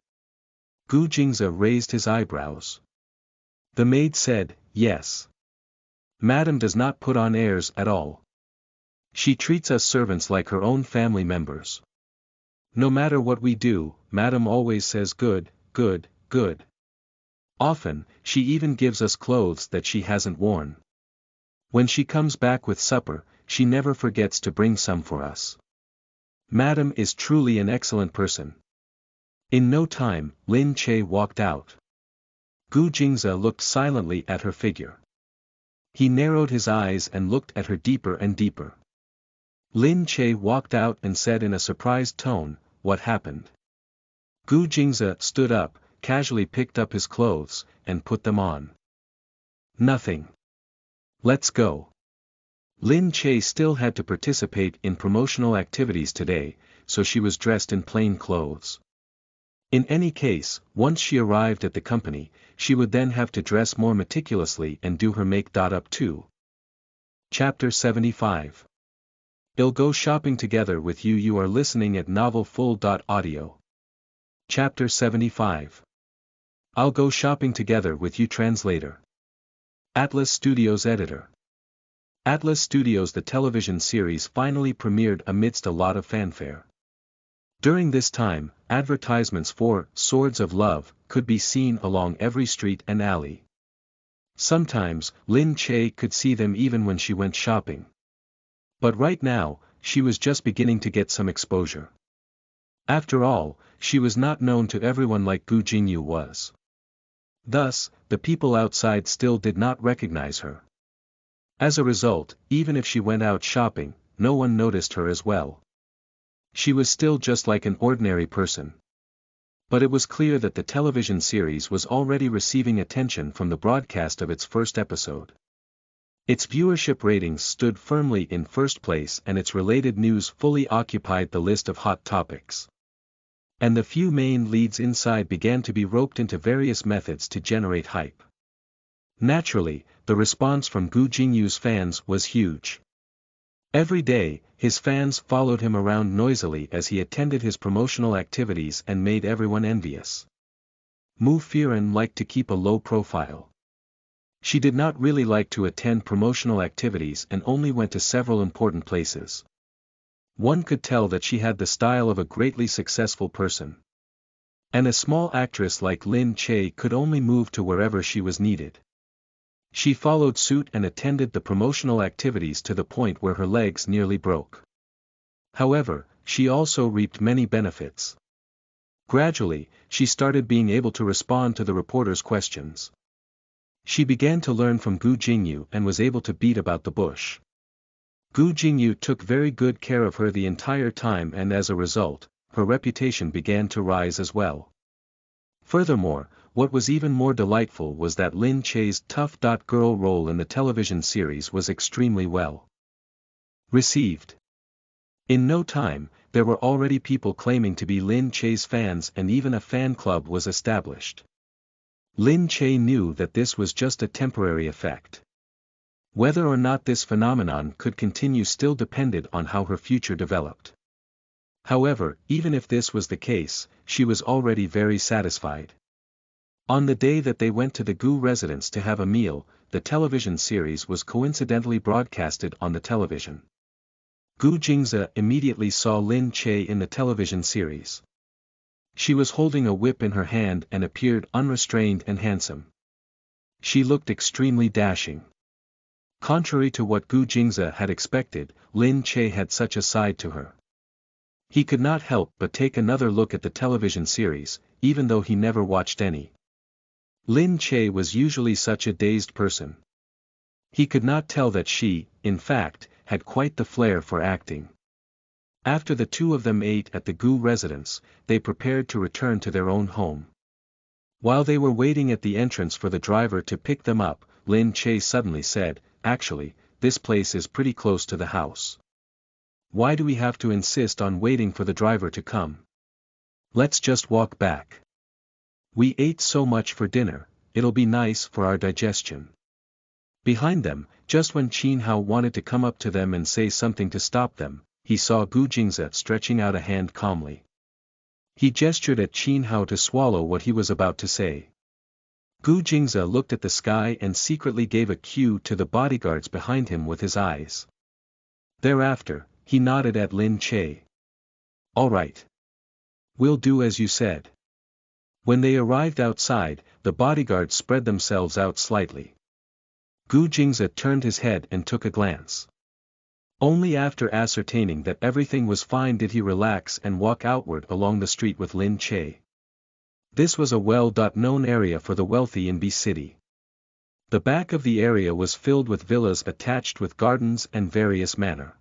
Gu Jingze raised his eyebrows. The maid said, "Yes. Madam does not put on airs at all. She treats us servants like her own family members. No matter what we do, madam always says good, good, good. Often, she even gives us clothes that she hasn't worn. When she comes back with supper, she never forgets to bring some for us. Madam is truly an excellent person." In no time, Lin Che walked out. Gu Jingze looked silently at her figure. He narrowed his eyes and looked at her deeper and deeper. Lin Che walked out and said in a surprised tone, "What happened?" Gu Jingze stood up, casually picked up his clothes, and put them on. "Nothing. Let's go." Lin Che still had to participate in promotional activities today, so she was dressed in plain clothes. In any case, once she arrived at the company, she would then have to dress more meticulously and do her make-up too. Chapter 75. I'll go shopping together with you. You are listening at novelfull.audio. Chapter 75. I'll go shopping together with you. Translator. Atlas Studios editor. Atlas Studios. The television series finally premiered amidst a lot of fanfare. During this time, advertisements for Swords of Love could be seen along every street and alley. Sometimes, Lin Che could see them even when she went shopping. But right now, she was just beginning to get some exposure. After all, she was not known to everyone like Gu Jingyu was. Thus, the people outside still did not recognize her. As a result, even if she went out shopping, no one noticed her as well. She was still just like an ordinary person. But it was clear that the television series was already receiving attention from the broadcast of its first episode. Its viewership ratings stood firmly in first place and its related news fully occupied the list of hot topics. And the few main leads inside began to be roped into various methods to generate hype. Naturally, the response from Gu Jingyu's fans was huge. Every day, his fans followed him around noisily as he attended his promotional activities and made everyone envious. Mu Firen liked to keep a low profile. She did not really like to attend promotional activities and only went to several important places. One could tell that she had the style of a greatly successful person. And a small actress like Lin Che could only move to wherever she was needed. She followed suit and attended the promotional activities to the point where her legs nearly broke. However, she also reaped many benefits. Gradually, she started being able to respond to the reporters' questions. She began to learn from Gu Jingyu and was able to beat about the bush. Gu Jingyu took very good care of her the entire time and as a result, her reputation began to rise as well. Furthermore, what was even more delightful was that Lin Che's tough girl role in the television series was extremely well received. In no time, there were already people claiming to be Lin Che's fans and even a fan club was established. Lin Che knew that this was just a temporary effect. Whether or not this phenomenon could continue still depended on how her future developed. However, even if this was the case, she was already very satisfied. On the day that they went to the Gu residence to have a meal, the television series was coincidentally broadcasted on the television. Gu Jingze immediately saw Lin Che in the television series. She was holding a whip in her hand and appeared unrestrained and handsome. She looked extremely dashing. Contrary to what Gu Jingze had expected, Lin Che had such a side to her. He could not help but take another look at the television series, even though he never watched any. Lin Che was usually such a dazed person. He could not tell that she, in fact, had quite the flair for acting. After the two of them ate at the Gu residence, they prepared to return to their own home. While they were waiting at the entrance for the driver to pick them up, Lin Che suddenly said, "Actually, this place is pretty close to the house. Why do we have to insist on waiting for the driver to come? Let's just walk back. We ate so much for dinner, it'll be nice for our digestion." Behind them, just when Qin Hao wanted to come up to them and say something to stop them, he saw Gu Jingze stretching out a hand calmly. He gestured at Qin Hao to swallow what he was about to say. Gu Jingze looked at the sky and secretly gave a cue to the bodyguards behind him with his eyes. Thereafter, he nodded at Lin Che. "All right. We'll do as you said." When they arrived outside, the bodyguards spread themselves out slightly. Gu Jingze turned his head and took a glance. Only after ascertaining that everything was fine did he relax and walk outward along the street with Lin Che. This was a well-known area for the wealthy in B City. The back of the area was filled with villas attached with gardens and various manor.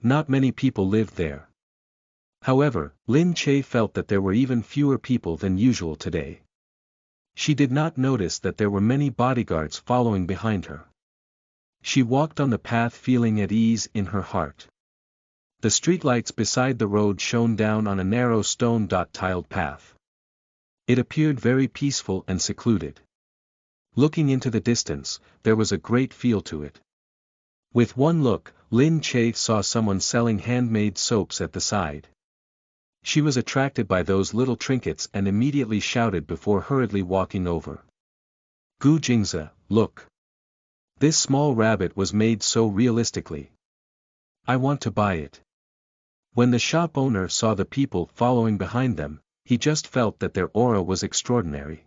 Not many people lived there. However, Lin Che felt that there were even fewer people than usual today. She did not notice that there were many bodyguards following behind her. She walked on the path feeling at ease in her heart. The streetlights beside the road shone down on a narrow stone-tiled path. It appeared very peaceful and secluded. Looking into the distance, there was a great feel to it. With one look, Lin Che saw someone selling handmade soaps at the side. She was attracted by those little trinkets and immediately shouted before hurriedly walking over. "Gu Jingze, look! This small rabbit was made so realistically. I want to buy it." When the shop owner saw the people following behind them, he just felt that their aura was extraordinary.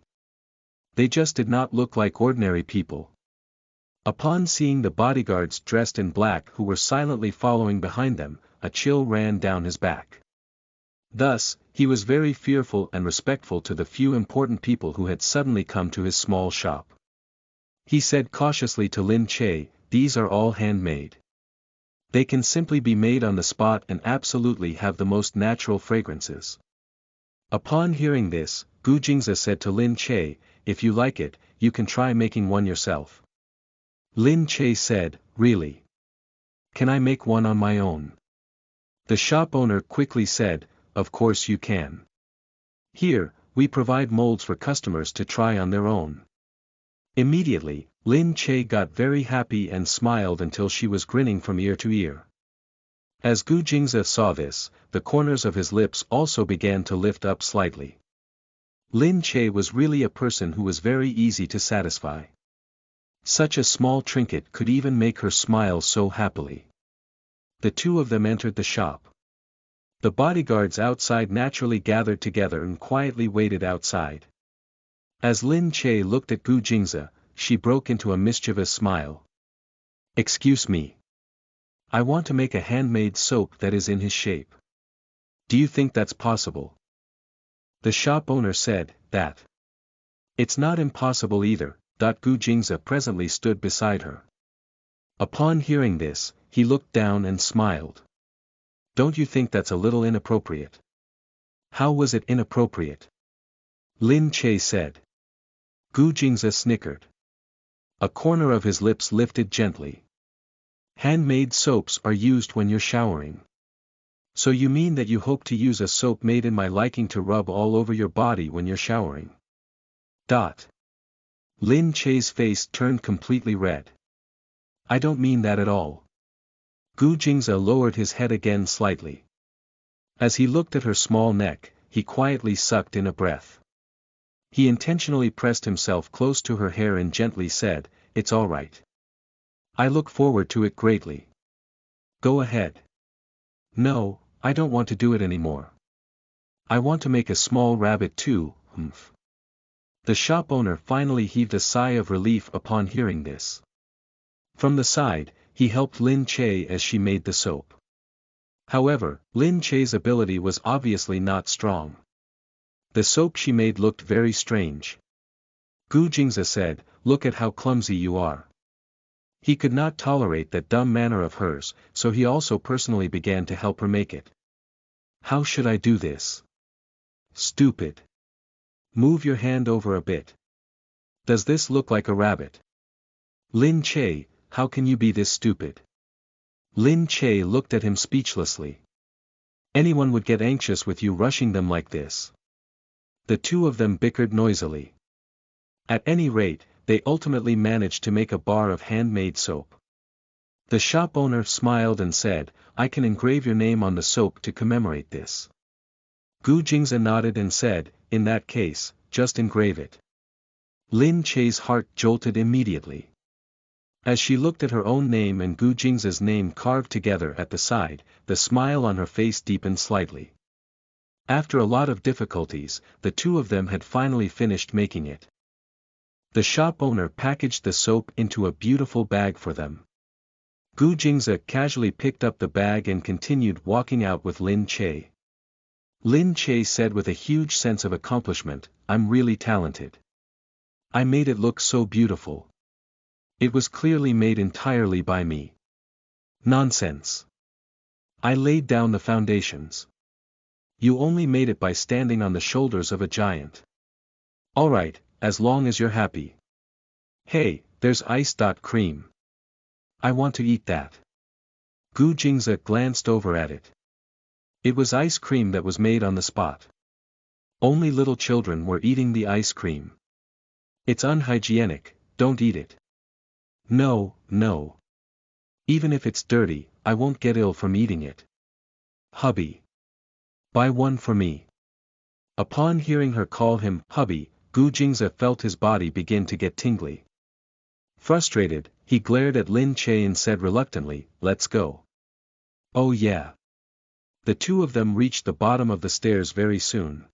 They just did not look like ordinary people. Upon seeing the bodyguards dressed in black who were silently following behind them, a chill ran down his back. Thus, he was very fearful and respectful to the few important people who had suddenly come to his small shop. He said cautiously to Lin Che, "These are all handmade. They can simply be made on the spot and absolutely have the most natural fragrances." Upon hearing this, Gu Jingze said to Lin Che, "If you like it, you can try making one yourself." Lin Che said, "Really? Can I make one on my own?" The shop owner quickly said, "Of course you can. Here, we provide molds for customers to try on their own." Immediately, Lin Che got very happy and smiled until she was grinning from ear to ear. As Gu Jingze saw this, the corners of his lips also began to lift up slightly. Lin Che was really a person who was very easy to satisfy. Such a small trinket could even make her smile so happily. The two of them entered the shop. The bodyguards outside naturally gathered together and quietly waited outside. As Lin Che looked at Gu Jingze, she broke into a mischievous smile. "Excuse me. I want to make a handmade soap that is in his shape. Do you think that's possible?" The shop owner said, "That. It's not impossible either." Gu Jingze presently stood beside her. Upon hearing this, he looked down and smiled. "Don't you think that's a little inappropriate?" "How was it inappropriate?" Lin Che said. Gu Jingze snickered. A corner of his lips lifted gently. "Handmade soaps are used when you're showering. So you mean that you hope to use a soap made in my liking to rub all over your body when you're showering?" Lin Che's face turned completely red. "I don't mean that at all." Gu Jingze lowered his head again slightly. As he looked at her small neck, he quietly sucked in a breath. He intentionally pressed himself close to her hair and gently said, "It's all right. I look forward to it greatly. Go ahead." "No, I don't want to do it anymore. I want to make a small rabbit too, The shop owner finally heaved a sigh of relief upon hearing this. From the side, he helped Lin Che as she made the soap. However, Lin Che's ability was obviously not strong. The soap she made looked very strange. Gu Jingze said, "Look at how clumsy you are." He could not tolerate that dumb manner of hers, so he also personally began to help her make it. "How should I do this?" "Stupid. Move your hand over a bit. Does this look like a rabbit?" "Lin Che, how can you be this stupid?" Lin Che looked at him speechlessly. "Anyone would get anxious with you rushing them like this." The two of them bickered noisily. At any rate, they ultimately managed to make a bar of handmade soap. The shop owner smiled and said, "I can engrave your name on the soap to commemorate this." Gu Jingze nodded and said, "In that case, just engrave it." Lin Che's heart jolted immediately. As she looked at her own name and Gu Jingze's name carved together at the side, the smile on her face deepened slightly. After a lot of difficulties, the two of them had finally finished making it. The shop owner packaged the soap into a beautiful bag for them. Gu Jingze casually picked up the bag and continued walking out with Lin Che. Lin Che said with a huge sense of accomplishment, "I'm really talented. I made it look so beautiful. It was clearly made entirely by me." "Nonsense. I laid down the foundations. You only made it by standing on the shoulders of a giant." "Alright, as long as you're happy. Hey, there's ice-cream. I want to eat that." Gu Jingze glanced over at it. It was ice cream that was made on the spot. Only little children were eating the ice cream. "It's unhygienic, don't eat it." "No, no. Even if it's dirty, I won't get ill from eating it." "Hubby. Buy one for me." Upon hearing her call him hubby, Gu Jingze felt his body begin to get tingly. Frustrated, he glared at Lin Che and said reluctantly, "Let's go." "Oh yeah." The two of them reached the bottom of the stairs very soon.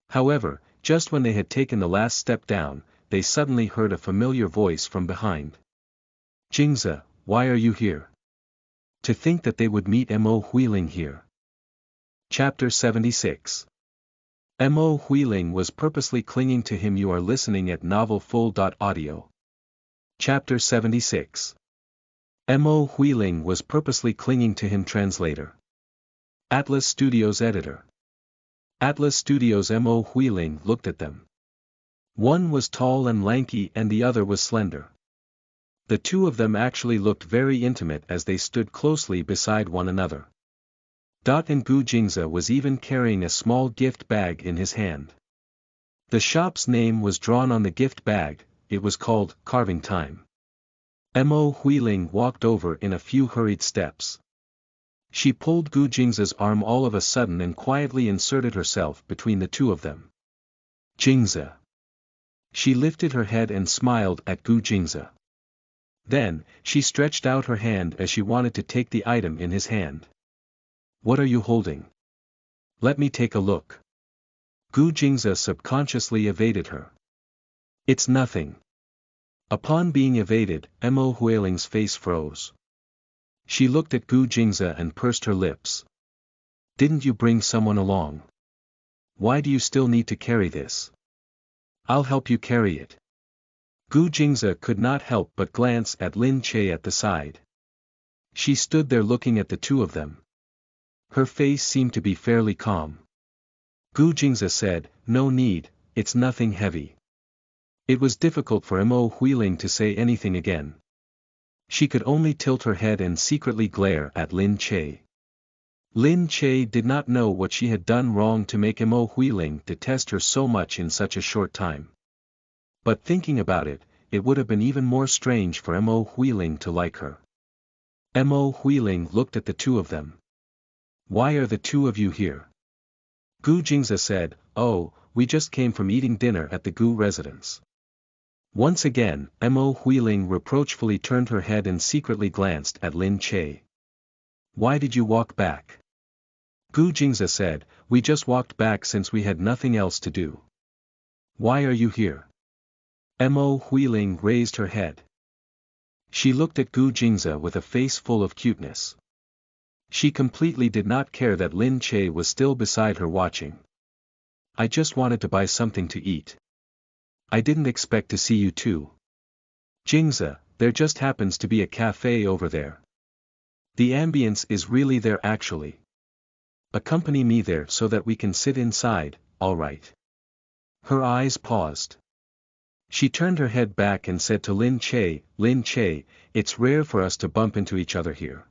However, just when they had taken the last step down, they suddenly heard a familiar voice from behind. "Jingze, why are you here?" To think that they would meet Mo Huiling here. Chapter 76. Mo Huiling was purposely clinging to him. You are listening at novelfull.audio. Chapter 76. Mo Huiling was purposely clinging to him. Translator. Atlas Studios editor. Atlas Studios. Mo Huiling looked at them. One was tall and lanky and the other was slender. The two of them actually looked very intimate as they stood closely beside one another. And Gu Jingze was even carrying a small gift bag in his hand. The shop's name was drawn on the gift bag. It was called Carving Time. Mo Huiling walked over in a few hurried steps. She pulled Gu Jingze's arm all of a sudden and quietly inserted herself between the two of them. "Jingze." She lifted her head and smiled at Gu Jingze. Then, she stretched out her hand as she wanted to take the item in his hand. "What are you holding? Let me take a look." Gu Jingze subconsciously evaded her. "It's nothing." Upon being evaded, Mo Huiling's face froze. She looked at Gu Jingze and pursed her lips. "Didn't you bring someone along? Why do you still need to carry this?" "I'll help you carry it." Gu Jingze could not help but glance at Lin Che at the side. She stood there looking at the two of them. Her face seemed to be fairly calm. Gu Jingze said, "No need, it's nothing heavy." It was difficult for Mo Huiling to say anything again. She could only tilt her head and secretly glare at Lin Che. Lin Che did not know what she had done wrong to make Mo Huiling detest her so much in such a short time. But thinking about it, it would have been even more strange for Mo Huiling to like her. Mo Huiling looked at the two of them. "Why are the two of you here?" Gu Jingze said, "Oh, we just came from eating dinner at the Gu residence." Once again, Mo Huiling reproachfully turned her head and secretly glanced at Lin Che. "Why did you walk back?" Gu Jingze said, "We just walked back since we had nothing else to do." Why are you here? Mo Huiling raised her head. She looked at Gu Jingze with a face full of cuteness. She completely did not care that Lin Che was still beside her watching. I just wanted to buy something to eat. I didn't expect to see you too. Jingze, there just happens to be a cafe over there. The ambience is really there actually. Accompany me there so that we can sit inside, alright. Her eyes paused. She turned her head back and said to Lin Che, it's rare for us to bump into each other here.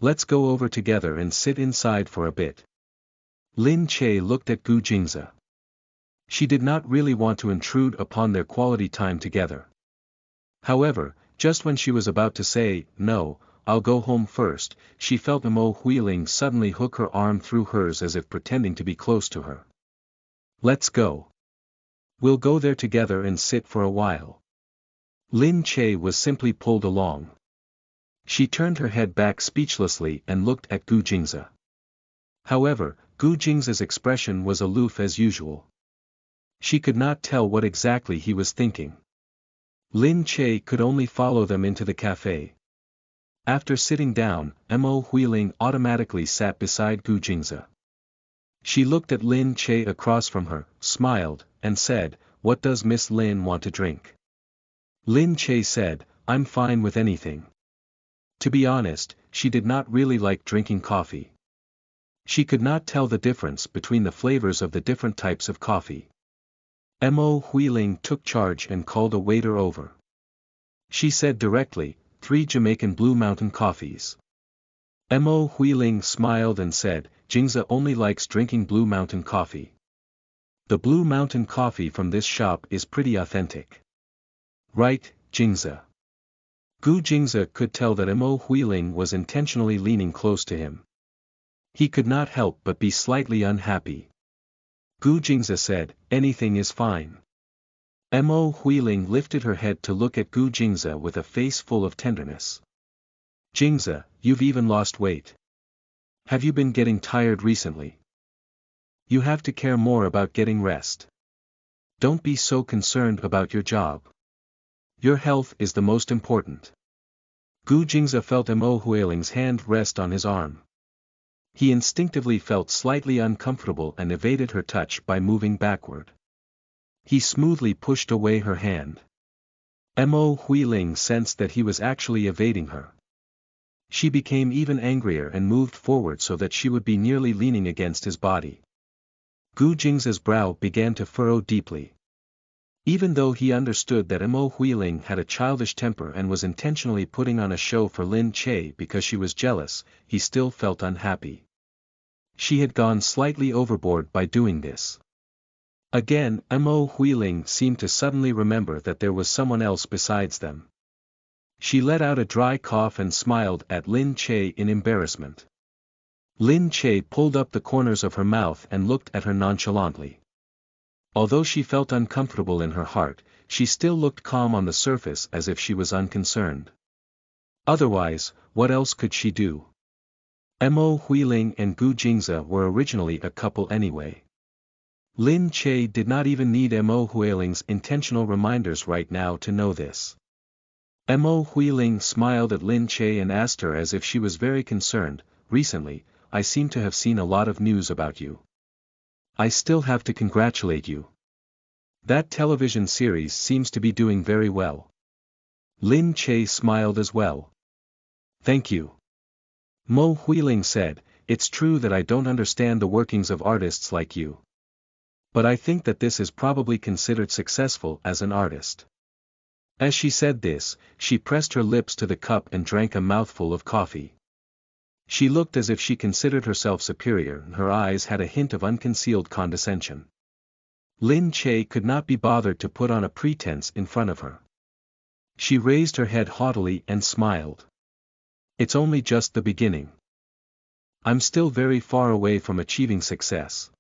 Let's go over together and sit inside for a bit. Lin Che looked at Gu Jingze. She did not really want to intrude upon their quality time together. However, just when she was about to say, no, I'll go home first, she felt Mo Huiling suddenly hook her arm through hers as if pretending to be close to her. Let's go. We'll go there together and sit for a while. Lin Che was simply pulled along. She turned her head back speechlessly and looked at Gu Jingze. However, Gu Jingze's expression was aloof as usual. She could not tell what exactly he was thinking. Lin Che could only follow them into the cafe. After sitting down, Mo Huiling automatically sat beside Gu Jingze. She looked at Lin Che across from her, smiled, and said, what does Miss Lin want to drink? Lin Che said, I'm fine with anything. To be honest, she did not really like drinking coffee. She could not tell the difference between the flavors of the different types of coffee. Mo Huiling took charge and called a waiter over. She said directly, 3 Jamaican Blue Mountain coffees. Mo Huiling smiled and said, Jingze only likes drinking Blue Mountain coffee. The Blue Mountain coffee from this shop is pretty authentic. Right, Jingze. Gu Jingze could tell that Mo Huiling was intentionally leaning close to him. He could not help but be slightly unhappy. Gu Jingze said, anything is fine. Mo Huiling lifted her head to look at Gu Jingze with a face full of tenderness. Jingze, you've even lost weight. Have you been getting tired recently? You have to care more about getting rest. Don't be so concerned about your job. Your health is the most important. Gu Jingze felt Mo Huiling's hand rest on his arm. He instinctively felt slightly uncomfortable and evaded her touch by moving backward. He smoothly pushed away her hand. Mo Huiling sensed that he was actually evading her. She became even angrier and moved forward so that she would be nearly leaning against his body. Gu Jingze's brow began to furrow deeply. Even though he understood that Mo Huiling had a childish temper and was intentionally putting on a show for Lin Che because she was jealous, he still felt unhappy. She had gone slightly overboard by doing this. Again, Mo Huiling seemed to suddenly remember that there was someone else besides them. She let out a dry cough and smiled at Lin Che in embarrassment. Lin Che pulled up the corners of her mouth and looked at her nonchalantly. Although she felt uncomfortable in her heart, she still looked calm on the surface as if she was unconcerned. Otherwise, what else could she do? Mo Huiling and Gu Jingze were originally a couple anyway. Lin Che did not even need Mo Huiling's intentional reminders right now to know this. Mo Huiling smiled at Lin Che and asked her as if she was very concerned, recently, I seem to have seen a lot of news about you. I still have to congratulate you. That television series seems to be doing very well. Lin Che smiled as well. Thank you. Mo Huiling said, it's true that I don't understand the workings of artists like you. But I think that this is probably considered successful as an artist. As she said this, she pressed her lips to the cup and drank a mouthful of coffee. She looked as if she considered herself superior and her eyes had a hint of unconcealed condescension. Lin Che could not be bothered to put on a pretense in front of her. She raised her head haughtily and smiled. It's only just the beginning. I'm still very far away from achieving success.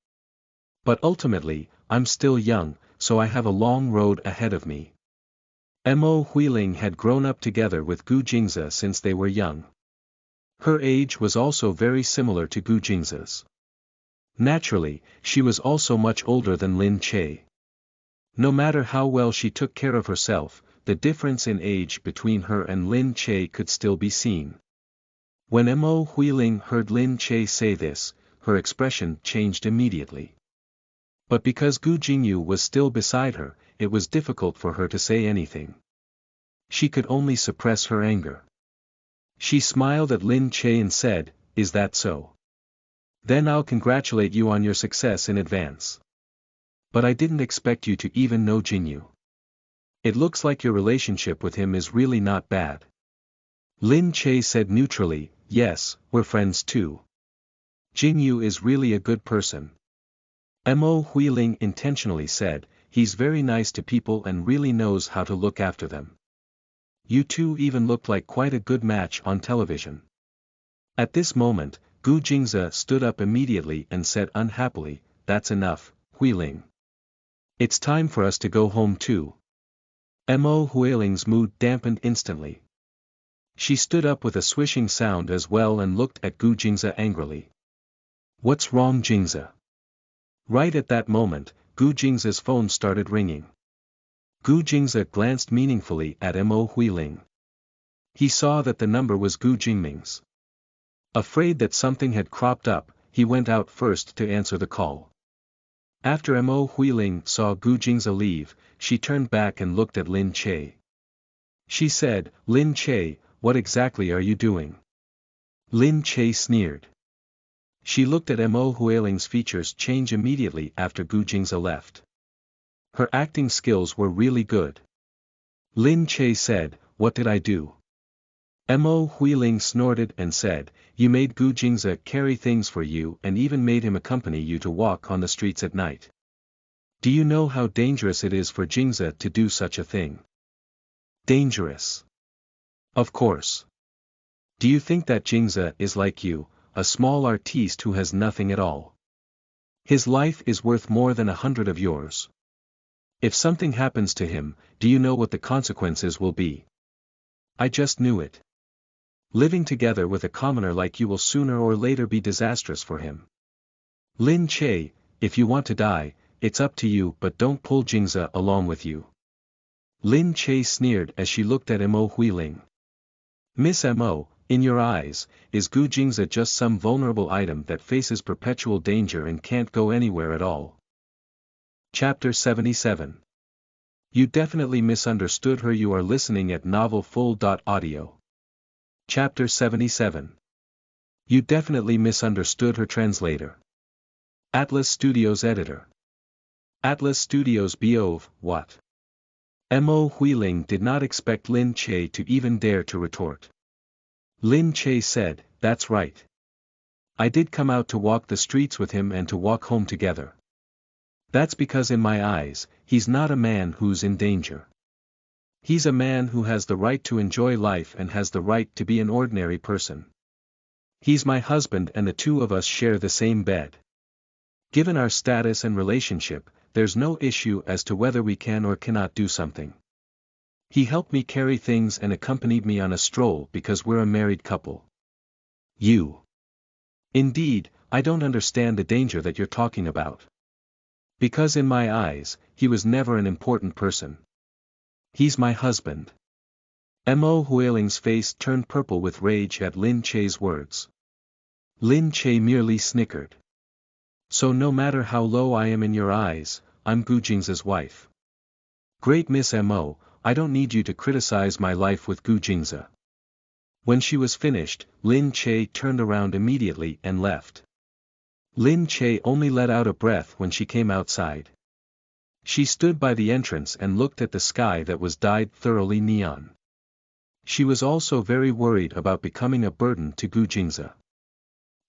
But ultimately, I'm still young, so I have a long road ahead of me. Mo Huiling had grown up together with Gu Jingze since they were young. Her age was also very similar to Gu Jingze's. Naturally, she was also much older than Lin Che. No matter how well she took care of herself, the difference in age between her and Lin Che could still be seen. When Mo Huiling heard Lin Che say this, her expression changed immediately. But because Gu Jingyu was still beside her, it was difficult for her to say anything. She could only suppress her anger. She smiled at Lin Che and said, "Is that so? Then I'll congratulate you on your success in advance. But I didn't expect you to even know Jingyu. It looks like your relationship with him is really not bad." Lin Che said neutrally, "Yes, we're friends too. Jingyu is really a good person." Mo Huiling intentionally said, "He's very nice to people and really knows how to look after them. You two even looked like quite a good match on television." At this moment, Gu Jingze stood up immediately and said unhappily, "That's enough, Huiling. It's time for us to go home too." Mo Huiling's mood dampened instantly. She stood up with a swishing sound as well and looked at Gu Jingze angrily. "What's wrong, Jingze?" Right at that moment, Gu Jingze's phone started ringing. Gu Jingze glanced meaningfully at Mo Huiling. He saw that the number was Gu Jingming's. Afraid that something had cropped up, he went out first to answer the call. After Mo Huiling saw Gu Jingze leave, she turned back and looked at Lin Che. She said, "Lin Che, what exactly are you doing?" Lin Che sneered. She looked at Mo Huiling's features change immediately after Gu Jingze left. Her acting skills were really good. Lin Che said, "What did I do?" Mo Huiling snorted and said, "You made Gu Jingze carry things for you and even made him accompany you to walk on the streets at night. Do you know how dangerous it is for Jingze to do such a thing?" "Dangerous? Of course. Do you think that Jingze is like you, a small artiste who has nothing at all? His life is worth more than 100 of yours. If something happens to him, do you know what the consequences will be? I just knew it. Living together with a commoner like you will sooner or later be disastrous for him. Lin Che, if you want to die, it's up to you, but don't pull Jingze along with you." Lin Che sneered as she looked at Mo Huiling. "Miss Mo, in your eyes, is Gu Jingze just some vulnerable item that faces perpetual danger and can't go anywhere at all?" Chapter 77. You definitely misunderstood her. You are listening at novelfull.audio. Chapter 77. You definitely misunderstood her. Translator. Atlas Studios Editor. Atlas Studios Bove, what? Mo Huiling did not expect Lin Che to even dare to retort. Lin Che said, "That's right. I did come out to walk the streets with him and to walk home together. That's because in my eyes, he's not a man who's in danger. He's a man who has the right to enjoy life and has the right to be an ordinary person. He's my husband and the two of us share the same bed. Given our status and relationship, there's no issue as to whether we can or cannot do something. He helped me carry things and accompanied me on a stroll because we're a married couple. You. Indeed, I don't understand the danger that you're talking about. Because in my eyes, he was never an important person. He's my husband." Mo Huiling's face turned purple with rage at Lin Che's words. Lin Che merely snickered. "So no matter how low I am in your eyes, I'm Gu Jingze's wife. Great Miss Mo, I don't need you to criticize my life with Gu Jingze." When she was finished, Lin Che turned around immediately and left. Lin Che only let out a breath when she came outside. She stood by the entrance and looked at the sky that was dyed thoroughly neon. She was also very worried about becoming a burden to Gu Jingze.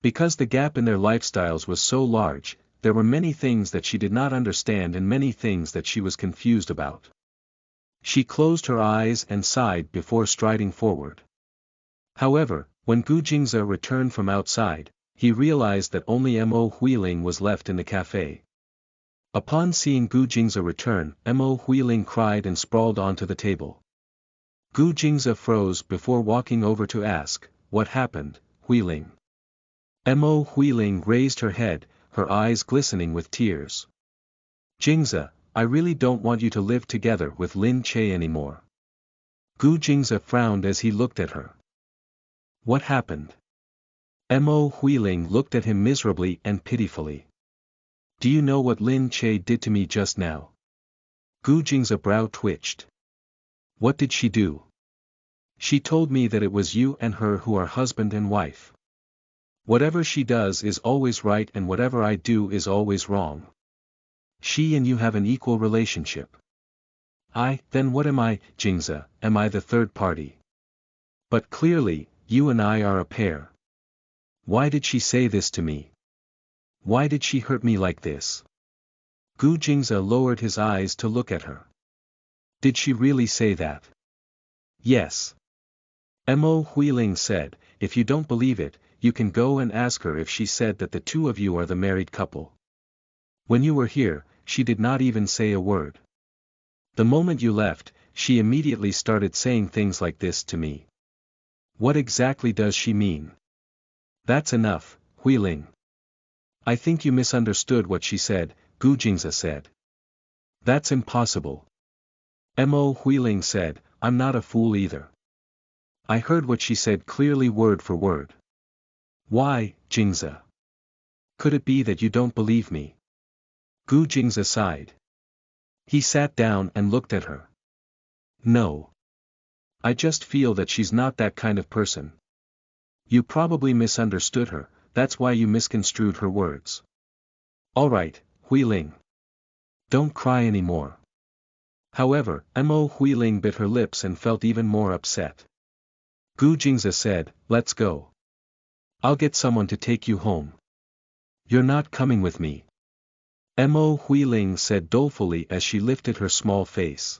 Because the gap in their lifestyles was so large, there were many things that she did not understand and many things that she was confused about. She closed her eyes and sighed before striding forward. However, when Gu Jingze returned from outside, he realized that only Mo Huiling was left in the cafe. Upon seeing Gu Jingze return, Mo Huiling cried and sprawled onto the table. Gu Jingze froze before walking over to ask, "What happened, Huiling?" Mo Huiling raised her head, her eyes glistening with tears. "Jingze, I really don't want you to live together with Lin Che anymore. Gu Jingze frowned as he looked at her. What happened? Mo Huiling looked at him miserably and pitifully. Do you know what Lin Che did to me just now? Gu Jingze's brow twitched. What did she do? She told me that it was you and her who are husband and wife. Whatever she does is always right and whatever I do is always wrong. She and you have an equal relationship. Then what am I, Jingze, am I the third party? But clearly, you and I are a pair. Why did she say this to me? Why did she hurt me like this? Gu Jingze lowered his eyes to look at her. Did she really say that? Yes. Mo Huiling said, if you don't believe it, you can go and ask her if she said that the two of you are the married couple. When you were here, she did not even say a word. The moment you left, she immediately started saying things like this to me. What exactly does she mean? That's enough, Huiling. I think you misunderstood what she said, Gu Jingze said. That's impossible. Mo Huiling said, I'm not a fool either. I heard what she said clearly word for word. Why, Jingze? Could it be that you don't believe me? Gu Jingze sighed. He sat down and looked at her. No. I just feel that she's not that kind of person. You probably misunderstood her, that's why you misconstrued her words. Alright, Huiling. Don't cry anymore. However, Mo Huiling bit her lips and felt even more upset. Gu Jingze said, let's go. I'll get someone to take you home. You're not coming with me. Mo Huiling said dolefully as she lifted her small face.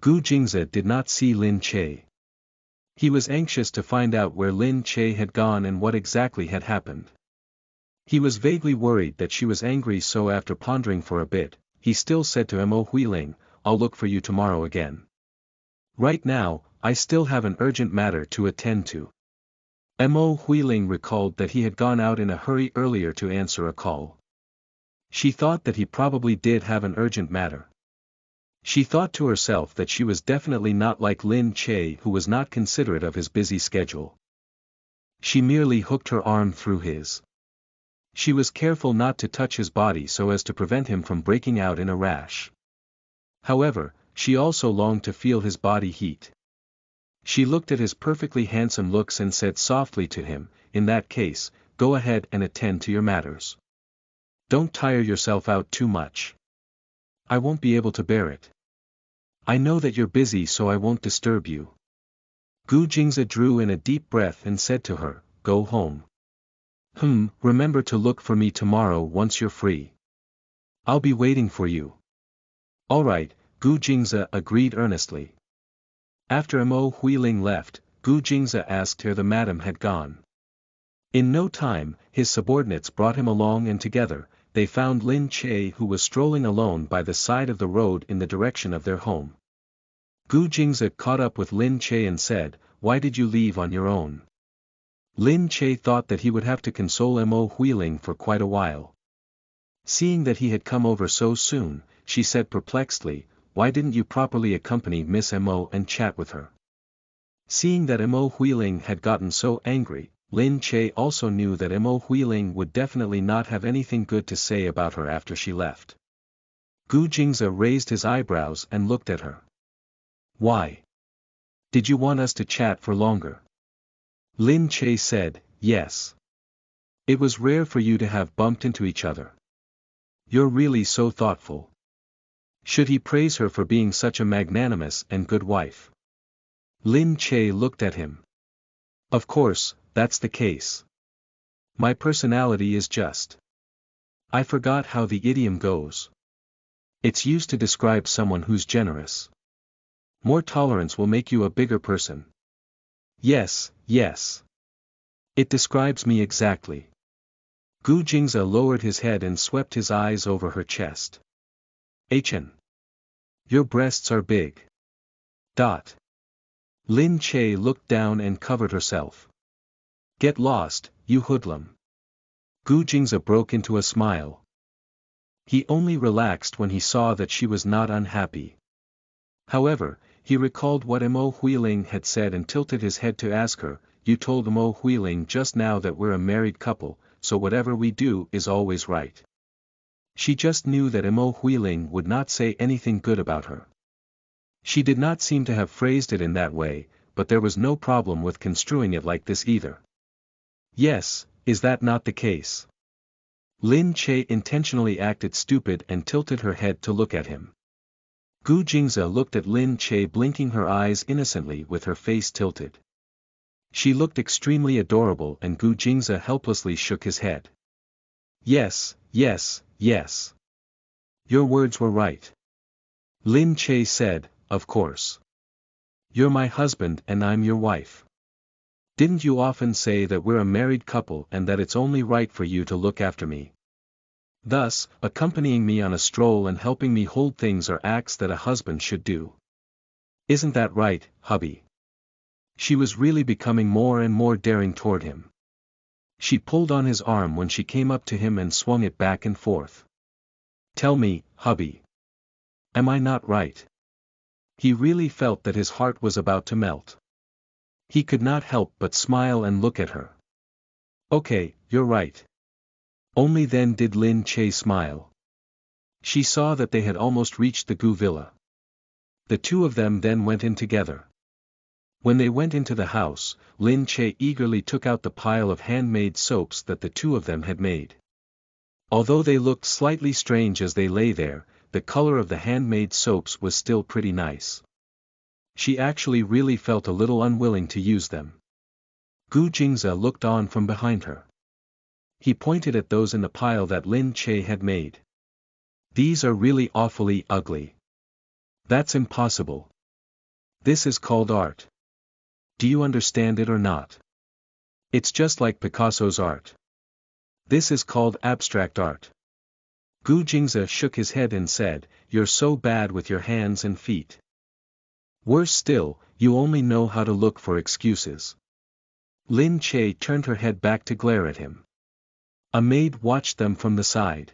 Gu Jingze did not see Lin Che. He was anxious to find out where Lin Che had gone and what exactly had happened. He was vaguely worried that she was angry, so after pondering for a bit, he still said to Mo Huiling, I'll look for you tomorrow again. Right now, I still have an urgent matter to attend to. Mo Huiling recalled that he had gone out in a hurry earlier to answer a call. She thought that he probably did have an urgent matter. She thought to herself that she was definitely not like Lin Che, who was not considerate of his busy schedule. She merely hooked her arm through his. She was careful not to touch his body so as to prevent him from breaking out in a rash. However, she also longed to feel his body heat. She looked at his perfectly handsome looks and said softly to him, in that case, go ahead and attend to your matters. Don't tire yourself out too much. I won't be able to bear it. I know that you're busy, so I won't disturb you. Gu Jingze drew in a deep breath and said to her, go home. Remember to look for me tomorrow once you're free. I'll be waiting for you. Alright, Gu Jingze agreed earnestly. After Mo Huiling left, Gu Jingze asked where the madam had gone. In no time, his subordinates brought him along and together, they found Lin Che, who was strolling alone by the side of the road in the direction of their home. Gu Jingze caught up with Lin Che and said, why did you leave on your own? Lin Che thought that he would have to console Mo Huiling for quite a while. Seeing that he had come over so soon, she said perplexedly, why didn't you properly accompany Miss Mo and chat with her? Seeing that Mo Huiling had gotten so angry, Lin Che also knew that Mo Huiling would definitely not have anything good to say about her after she left. Gu Jingze raised his eyebrows and looked at her. Why? Did you want us to chat for longer? Lin Che said, yes. It was rare for you to have bumped into each other. You're really so thoughtful. Should he praise her for being such a magnanimous and good wife? Lin Che looked at him. Of course, that's the case. My personality is just. I forgot how the idiom goes. It's used to describe someone who's generous. More tolerance will make you a bigger person. Yes, yes. It describes me exactly. Gu Jingze lowered his head and swept his eyes over her chest. Hn. Your breasts are big. Lin Che looked down and covered herself. Get lost, you hoodlum. Gu Jingze broke into a smile. He only relaxed when he saw that she was not unhappy. However, he recalled what Mo Huiling had said and tilted his head to ask her, "You told Mo Huiling just now that we're a married couple, so whatever we do is always right." She just knew that Mo Huiling would not say anything good about her. She did not seem to have phrased it in that way, but there was no problem with construing it like this either. Yes, is that not the case? Lin Che intentionally acted stupid and tilted her head to look at him. Gu Jingze looked at Lin Che blinking her eyes innocently with her face tilted. She looked extremely adorable and Gu Jingze helplessly shook his head. Yes, yes, yes. Your words were right. Lin Che said, of course. You're my husband and I'm your wife. Didn't you often say that we're a married couple and that it's only right for you to look after me? Thus, accompanying me on a stroll and helping me hold things are acts that a husband should do. Isn't that right, hubby? She was really becoming more and more daring toward him. She pulled on his arm when she came up to him and swung it back and forth. Tell me, hubby. Am I not right? He really felt that his heart was about to melt. He could not help but smile and look at her. Okay, you're right. Only then did Lin Che smile. She saw that they had almost reached the Gu villa. The two of them then went in together. When they went into the house, Lin Che eagerly took out the pile of handmade soaps that the two of them had made. Although they looked slightly strange as they lay there, the color of the handmade soaps was still pretty nice. She actually really felt a little unwilling to use them. Gu Jingze looked on from behind her. He pointed at those in the pile that Lin Che had made. These are really awfully ugly. That's impossible. This is called art. Do you understand it or not? It's just like Picasso's art. This is called abstract art. Gu Jingze shook his head and said, "You're so bad with your hands and feet. Worse still, you only know how to look for excuses." Lin Che turned her head back to glare at him. A maid watched them from the side.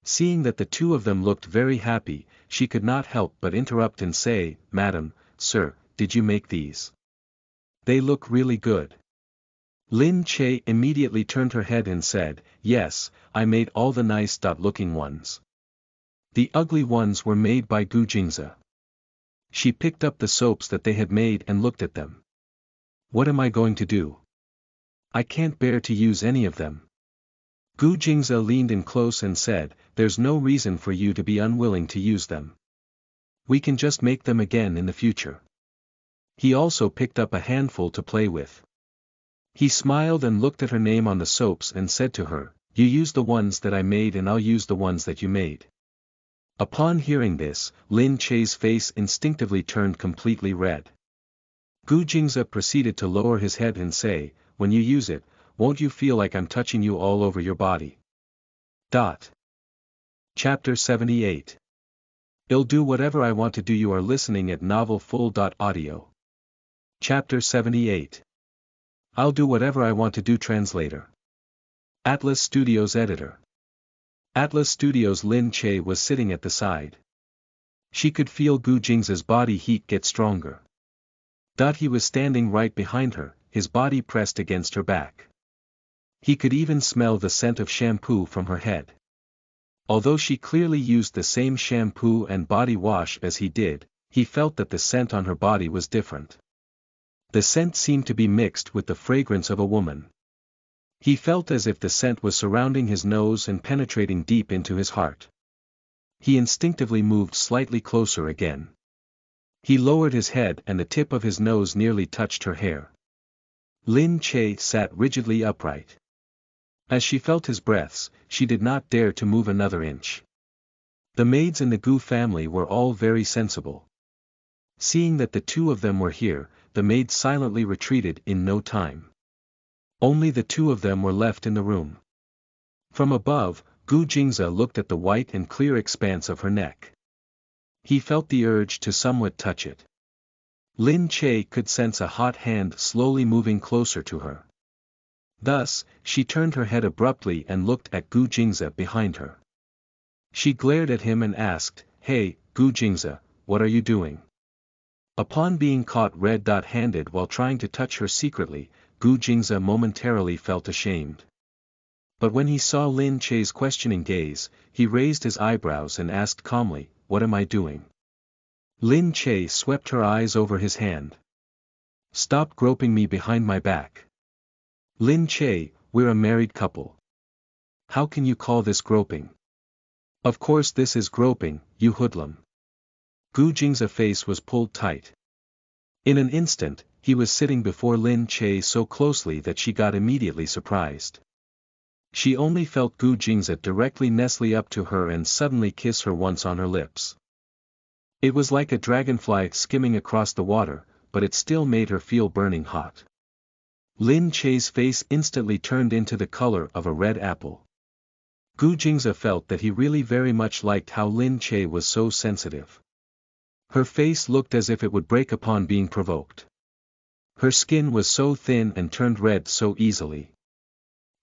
Seeing that the two of them looked very happy, she could not help but interrupt and say, "Madam, sir, did you make these? They look really good." Lin Che immediately turned her head and said, "Yes, I made all the nice-looking ones. The ugly ones were made by Gu Jingze." She picked up the soaps that they had made and looked at them. "What am I going to do? I can't bear to use any of them." Gu Jingze leaned in close and said, "There's no reason for you to be unwilling to use them. We can just make them again in the future." He also picked up a handful to play with. He smiled and looked at her name on the soaps and said to her, "You use the ones that I made and I'll use the ones that you made." Upon hearing this, Lin Che's face instinctively turned completely red. Gu Jingze proceeded to lower his head and say, "When you use it, won't you feel like I'm touching you all over your body?" Chapter 78. I'll do whatever I want to do. You are listening at novelfull.audio. Chapter 78. I'll do whatever I want to do. Translator. Atlas Studios Editor. Atlas Studios. Lin Che was sitting at the side. She could feel Gu Jingze's body heat get stronger. He was standing right behind her, his body pressed against her back. He could even smell the scent of shampoo from her head. Although she clearly used the same shampoo and body wash as he did, he felt that the scent on her body was different. The scent seemed to be mixed with the fragrance of a woman. He felt as if the scent was surrounding his nose and penetrating deep into his heart. He instinctively moved slightly closer again. He lowered his head and the tip of his nose nearly touched her hair. Lin Che sat rigidly upright. As she felt his breaths, she did not dare to move another inch. The maids in the Gu family were all very sensible. Seeing that the two of them were here, the maids silently retreated in no time. Only the two of them were left in the room. From above, Gu Jingze looked at the white and clear expanse of her neck. He felt the urge to somewhat touch it. Lin Che could sense a hot hand slowly moving closer to her. Thus, she turned her head abruptly and looked at Gu Jingze behind her. She glared at him and asked, "Hey, Gu Jingze, what are you doing?" Upon being caught red-handed while trying to touch her secretly, Gu Jingze momentarily felt ashamed. But when he saw Lin Che's questioning gaze, he raised his eyebrows and asked calmly, "What am I doing?" Lin Che swept her eyes over his hand. "Stop groping me behind my back." "Lin Che, we're a married couple. How can you call this groping?" "Of course this is groping, you hoodlum." Gu Jingze's face was pulled tight. In an instant, he was sitting before Lin Che so closely that she got immediately surprised. She only felt Gu Jingze directly nestle up to her and suddenly kiss her once on her lips. It was like a dragonfly skimming across the water, but it still made her feel burning hot. Lin Che's face instantly turned into the color of a red apple. Gu Jingze felt that he really very much liked how Lin Che was so sensitive. Her face looked as if it would break upon being provoked. Her skin was so thin and turned red so easily.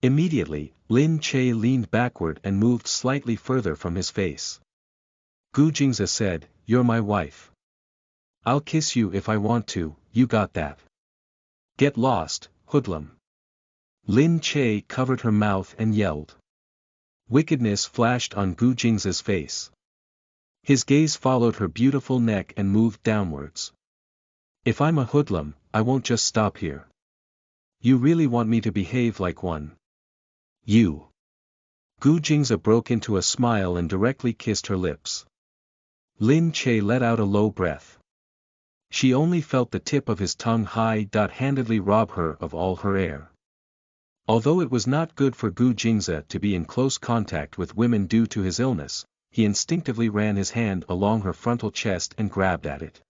Immediately, Lin Che leaned backward and moved slightly further from his face. Gu Jingze said, "You're my wife. I'll kiss you if I want to, you got that? Get lost, hoodlum." Lin Che covered her mouth and yelled. Wickedness flashed on Gu Jingze's face. His gaze followed her beautiful neck and moved downwards. "If I'm a hoodlum, I won't just stop here. You really want me to behave like one? You." Gu Jingze broke into a smile and directly kissed her lips. Lin Che let out a low breath. She only felt the tip of his tongue high-handedly rob her of all her air. Although it was not good for Gu Jingze to be in close contact with women due to his illness, he instinctively ran his hand along her frontal chest and grabbed at it.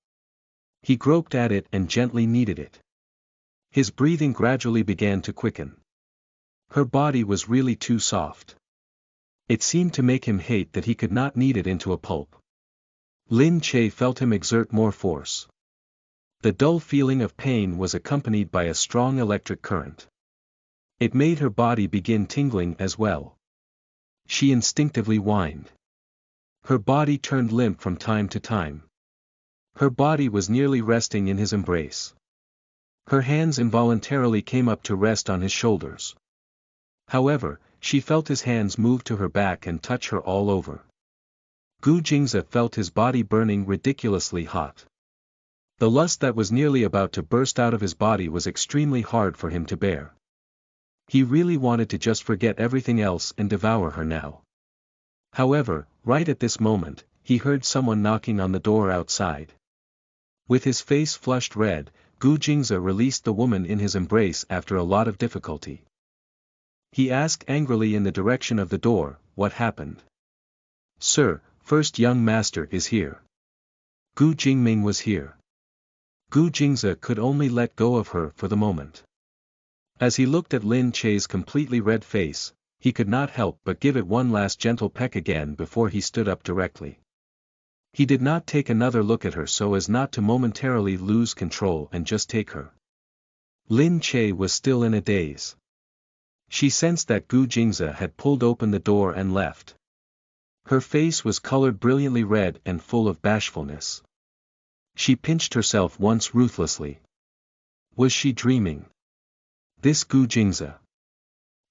He groped at it and gently kneaded it. His breathing gradually began to quicken. Her body was really too soft. It seemed to make him hate that he could not knead it into a pulp. Lin Che felt him exert more force. The dull feeling of pain was accompanied by a strong electric current. It made her body begin tingling as well. She instinctively whined. Her body turned limp from time to time. Her body was nearly resting in his embrace. Her hands involuntarily came up to rest on his shoulders. However, she felt his hands move to her back and touch her all over. Gu Jingze felt his body burning ridiculously hot. The lust that was nearly about to burst out of his body was extremely hard for him to bear. He really wanted to just forget everything else and devour her now. However, right at this moment, he heard someone knocking on the door outside. With his face flushed red, Gu Jingze released the woman in his embrace after a lot of difficulty. He asked angrily in the direction of the door, "What happened?" "Sir, first young master is here." Gu Jingming was here. Gu Jingze could only let go of her for the moment. As he looked at Lin Che's completely red face, he could not help but give it one last gentle peck again before he stood up directly. He did not take another look at her so as not to momentarily lose control and just take her. Lin Che was still in a daze. She sensed that Gu Jingze had pulled open the door and left. Her face was colored brilliantly red and full of bashfulness. She pinched herself once ruthlessly. Was she dreaming? This Gu Jingze.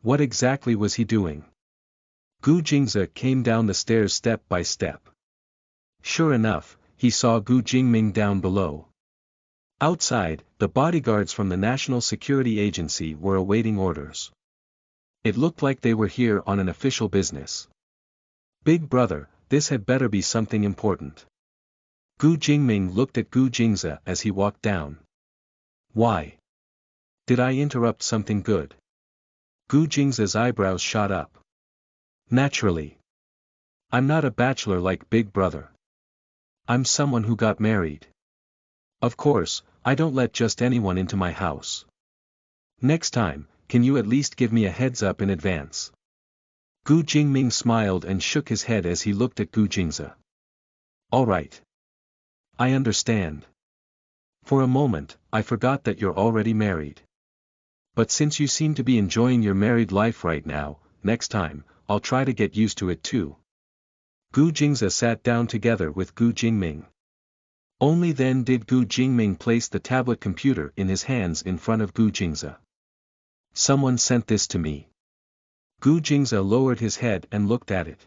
What exactly was he doing? Gu Jingze came down the stairs step by step. Sure enough, he saw Gu Jingming down below. Outside, the bodyguards from the National Security Agency were awaiting orders. It looked like they were here on an official business. Big brother, this had better be something important. Gu Jingming looked at Gu Jingze as he walked down. Why? Did I interrupt something good? Gu Jingze's eyebrows shot up. Naturally. I'm not a bachelor like Big Brother. I'm someone who got married. Of course, I don't let just anyone into my house. Next time, can you at least give me a heads up in advance? Gu Jingming smiled and shook his head as he looked at Gu Jingze. All right. I understand. For a moment, I forgot that you're already married. But since you seem to be enjoying your married life right now, next time, I'll try to get used to it too. Gu Jingze sat down together with Gu Jingming. Only then did Gu Jingming place the tablet computer in his hands in front of Gu Jingze. Someone sent this to me. Gu Jingze lowered his head and looked at it.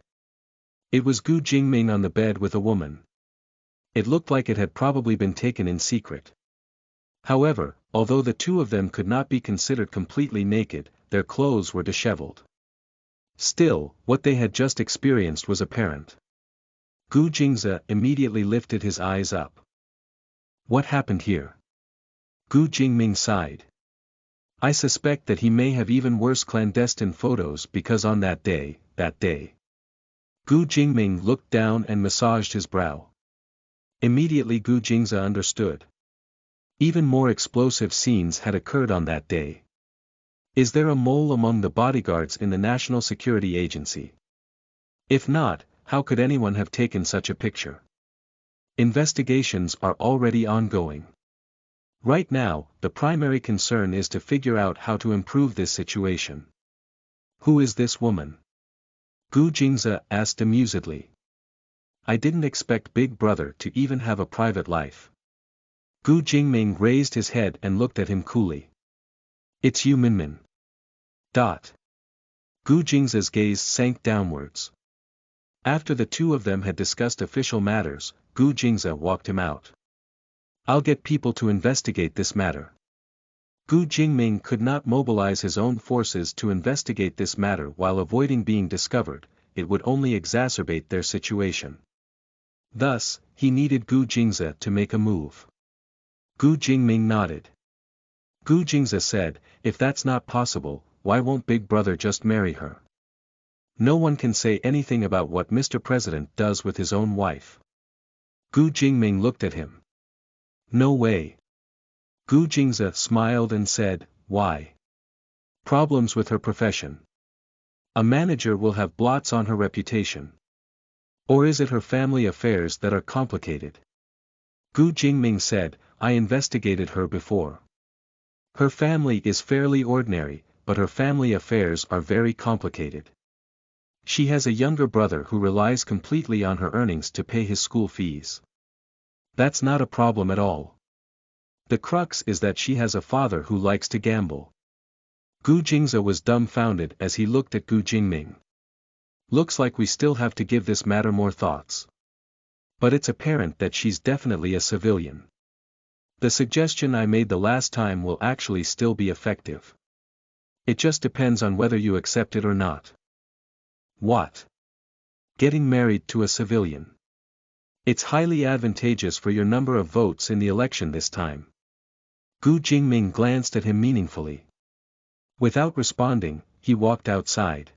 It was Gu Jingming on the bed with a woman. It looked like it had probably been taken in secret. However, although the two of them could not be considered completely naked, their clothes were disheveled. Still, what they had just experienced was apparent. Gu Jingze immediately lifted his eyes up. What happened here? Gu Jingming sighed. I suspect that he may have even worse clandestine photos because on that day. Gu Jingming looked down and massaged his brow. Immediately Gu Jingze understood. Even more explosive scenes had occurred on that day. Is there a mole among the bodyguards in the National Security Agency? If not, how could anyone have taken such a picture? Investigations are already ongoing. Right now, the primary concern is to figure out how to improve this situation. Who is this woman? Gu Jingze asked amusedly. I didn't expect Big Brother to even have a private life. Gu Jingming raised his head and looked at him coolly. It's you Minmin. Gu Jingze's gaze sank downwards. After the two of them had discussed official matters, Gu Jingze walked him out. I'll get people to investigate this matter. Gu Jingming could not mobilize his own forces to investigate this matter while avoiding being discovered, it would only exacerbate their situation. Thus, he needed Gu Jingze to make a move. Gu Jingming nodded. Gu Jingze said, if that's not possible, why won't Big Brother just marry her? No one can say anything about what Mr. President does with his own wife. Gu Jingming looked at him. No way. Gu Jingze smiled and said, why? Problems with her profession. A manager will have blots on her reputation. Or is it her family affairs that are complicated? Gu Jingming said, I investigated her before. Her family is fairly ordinary, but her family affairs are very complicated. She has a younger brother who relies completely on her earnings to pay his school fees. That's not a problem at all. The crux is that she has a father who likes to gamble. Gu Jingze was dumbfounded as he looked at Gu Jingming. Looks like we still have to give this matter more thoughts. But it's apparent that she's definitely a civilian. The suggestion I made the last time will actually still be effective. It just depends on whether you accept it or not. What? Getting married to a civilian. It's highly advantageous for your number of votes in the election this time. Gu Jingming glanced at him meaningfully. Without responding, he walked outside.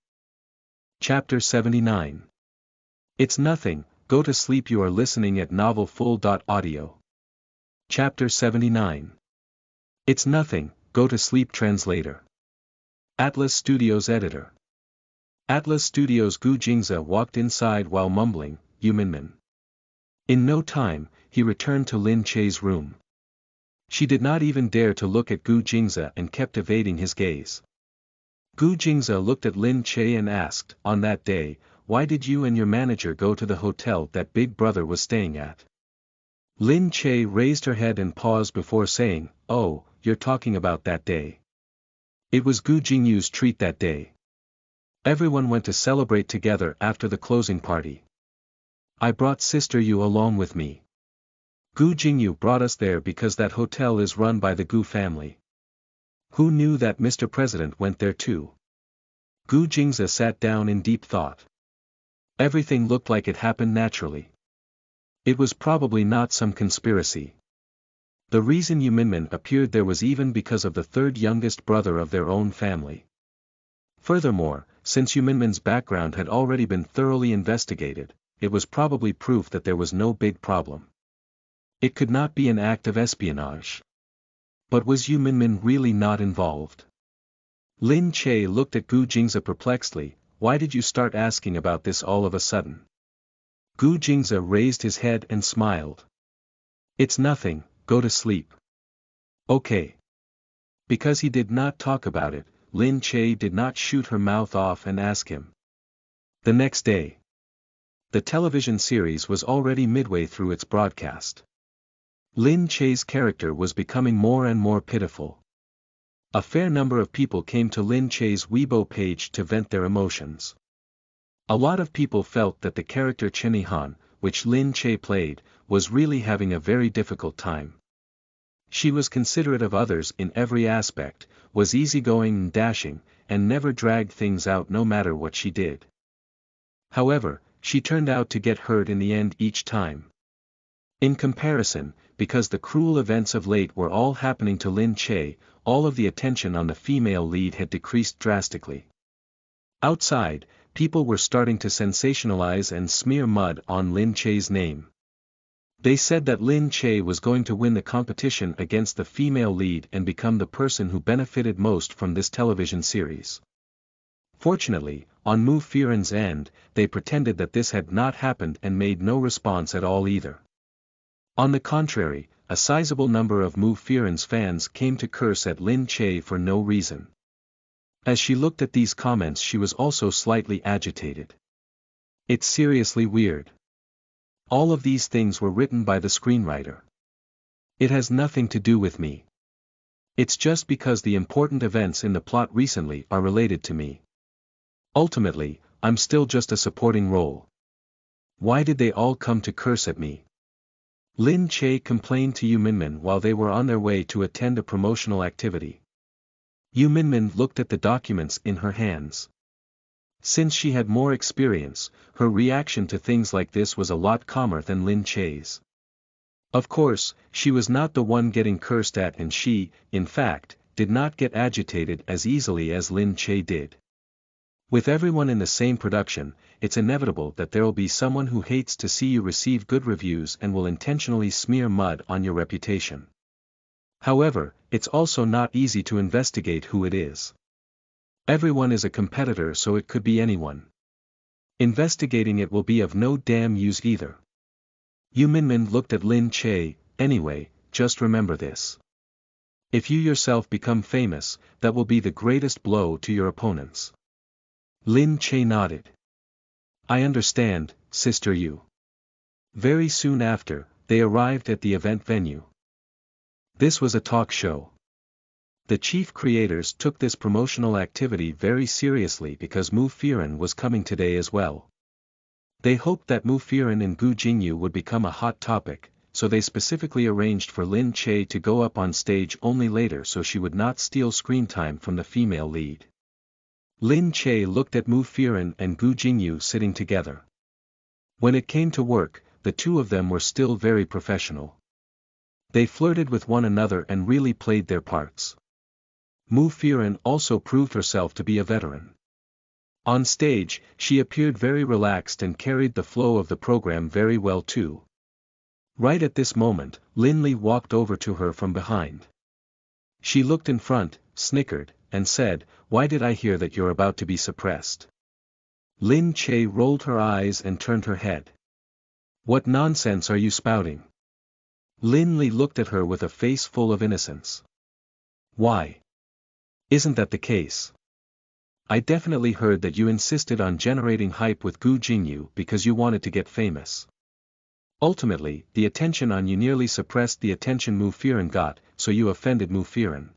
Chapter 79. It's nothing, go to sleep. You are listening at novelfull.audio. Chapter 79. It's nothing, go to sleep. Translator. Atlas Studios editor. Atlas Studios. Gu Jingze walked inside while mumbling, Yuminmin. In no time, he returned to Lin Che's room. She did not even dare to look at Gu Jingze and kept evading his gaze. Gu Jingze looked at Lin Che and asked, on that day, why did you and your manager go to the hotel that Big Brother was staying at? Lin Che raised her head and paused before saying, oh, you're talking about that day. It was Gu Jingyu's treat that day. Everyone went to celebrate together after the closing party. I brought Sister Yu along with me. Gu Jingyu brought us there because that hotel is run by the Gu family. Who knew that Mr. President went there too? Gu Jingze sat down in deep thought. Everything looked like it happened naturally. It was probably not some conspiracy. The reason Yuminmin appeared there was even because of the third youngest brother of their own family. Furthermore, since Yuminmin's background had already been thoroughly investigated, it was probably proof that there was no big problem. It could not be an act of espionage. But was Yuminmin really not involved? Lin Che looked at Gu Jingze perplexedly. Why did you start asking about this all of a sudden? Gu Jingze raised his head and smiled. It's nothing, go to sleep. Okay. Because he did not talk about it, Lin Che did not shoot her mouth off and ask him. The next day. The television series was already midway through its broadcast. Lin Che's character was becoming more and more pitiful. A fair number of people came to Lin Che's Weibo page to vent their emotions. A lot of people felt that the character Chenny Han, which Lin Che played, was really having a very difficult time. She was considerate of others in every aspect, was easygoing and dashing, and never dragged things out no matter what she did. However, she turned out to get hurt in the end each time. In comparison, because the cruel events of late were all happening to Lin Che, all of the attention on the female lead had decreased drastically. Outside, people were starting to sensationalize and smear mud on Lin Che's name. They said that Lin Che was going to win the competition against the female lead and become the person who benefited most from this television series. Fortunately, on Mu Firen's end, they pretended that this had not happened and made no response at all either. On the contrary, a sizable number of Mu Firen's fans came to curse at Lin Che for no reason. As she looked at these comments, she was also slightly agitated. It's seriously weird. All of these things were written by the screenwriter. It has nothing to do with me. It's just because the important events in the plot recently are related to me. Ultimately, I'm still just a supporting role. Why did they all come to curse at me? Lin Che complained to Yu Minmin while they were on their way to attend a promotional activity. Yu Minmin looked at the documents in her hands. Since she had more experience, her reaction to things like this was a lot calmer than Lin Che's. Of course, she was not the one getting cursed at, and she, in fact, did not get agitated as easily as Lin Che did. With everyone in the same production, it's inevitable that there will be someone who hates to see you receive good reviews and will intentionally smear mud on your reputation. However, it's also not easy to investigate who it is. Everyone is a competitor, so it could be anyone. Investigating it will be of no damn use either. Yu Minmin looked at Lin Che. Anyway, just remember this. If you yourself become famous, that will be the greatest blow to your opponents. Lin Che nodded. I understand, Sister Yu. Very soon after, they arrived at the event venue. This was a talk show. The chief creators took this promotional activity very seriously because Mu Firen was coming today as well. They hoped that Mu Firen and Gu Jingyu would become a hot topic, so they specifically arranged for Lin Che to go up on stage only later so she would not steal screen time from the female lead. Lin Che looked at Mu Firen and Gu Jingyu sitting together. When it came to work, the two of them were still very professional. They flirted with one another and really played their parts. Mu Firen also proved herself to be a veteran. On stage, she appeared very relaxed and carried the flow of the program very well too. Right at this moment, Lin Li walked over to her from behind. She looked in front, snickered, and said, "Why did I hear that you're about to be suppressed?" Lin Che rolled her eyes and turned her head. "What nonsense are you spouting?" Lin Li looked at her with a face full of innocence. "Why? Isn't that the case? I definitely heard that you insisted on generating hype with Gu Jingyu because you wanted to get famous. Ultimately, the attention on you nearly suppressed the attention Mu Firen got, so you offended Mu Firen.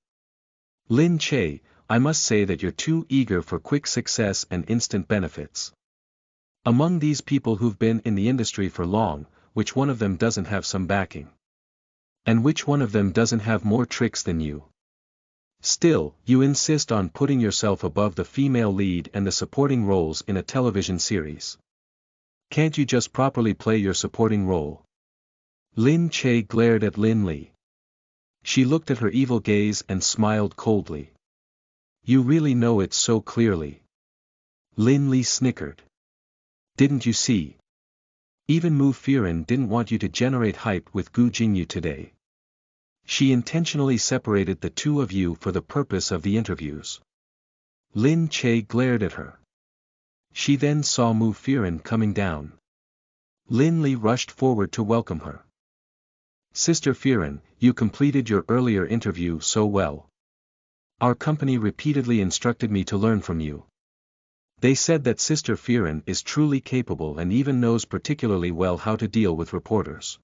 Lin Che, I must say that you're too eager for quick success and instant benefits. Among these people who've been in the industry for long, which one of them doesn't have some backing? And which one of them doesn't have more tricks than you? Still, you insist on putting yourself above the female lead and the supporting roles in a television series. Can't you just properly play your supporting role?" Lin Che glared at Lin Li. She looked at her evil gaze and smiled coldly. "You really know it so clearly." Lin Li snickered. "Didn't you see? Even Mu Firen didn't want you to generate hype with Gu Jingyu today. She intentionally separated the two of you for the purpose of the interviews." Lin Che glared at her. She then saw Mu Firen coming down. Lin Li rushed forward to welcome her. "Sister Firen, you completed your earlier interview so well. Our company repeatedly instructed me to learn from you. They said that Sister Firen is truly capable and even knows particularly well how to deal with reporters.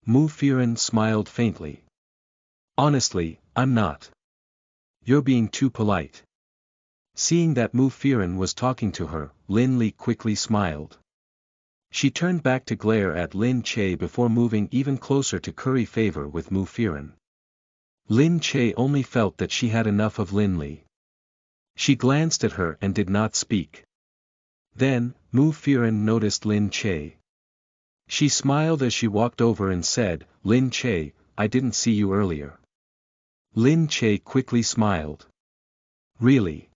Mu Firen smiled faintly. Honestly, I'm not. You're being too polite. Seeing that Mu Firen was talking to her, Lin Li quickly smiled. She turned back to glare at Lin Che before moving even closer to curry favor with Mu Firen. Lin Che only felt that she had enough of Lin Li. She glanced at her and did not speak. Then, Mu Firen noticed Lin Che. She smiled as she walked over and said, "Lin Che, I didn't see you earlier." Lin Che quickly smiled. "Really?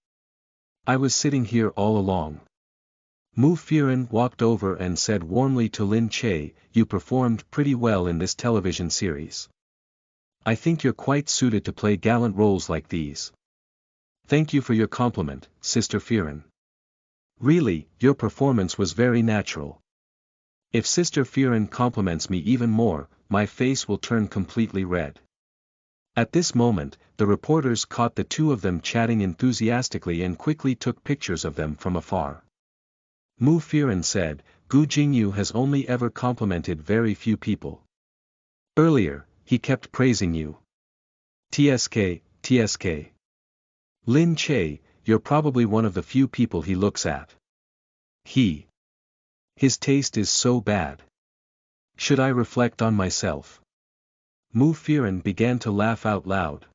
I was sitting here all along." Mu Firen walked over and said warmly to Lin Che, "You performed pretty well in this television series. I think you're quite suited to play gallant roles like these." "Thank you for your compliment, Sister Firen. Really, your performance was very natural. If Sister Firen compliments me even more, my face will turn completely red." At this moment, the reporters caught the two of them chatting enthusiastically and quickly took pictures of them from afar. Mu Firen said, "Gu Jingyu has only ever complimented very few people. Earlier, he kept praising you. TSK, TSK. Lin Che, you're probably one of the few people he looks at. His taste is so bad. Should I reflect on myself?" Mu Firen began to laugh out loud.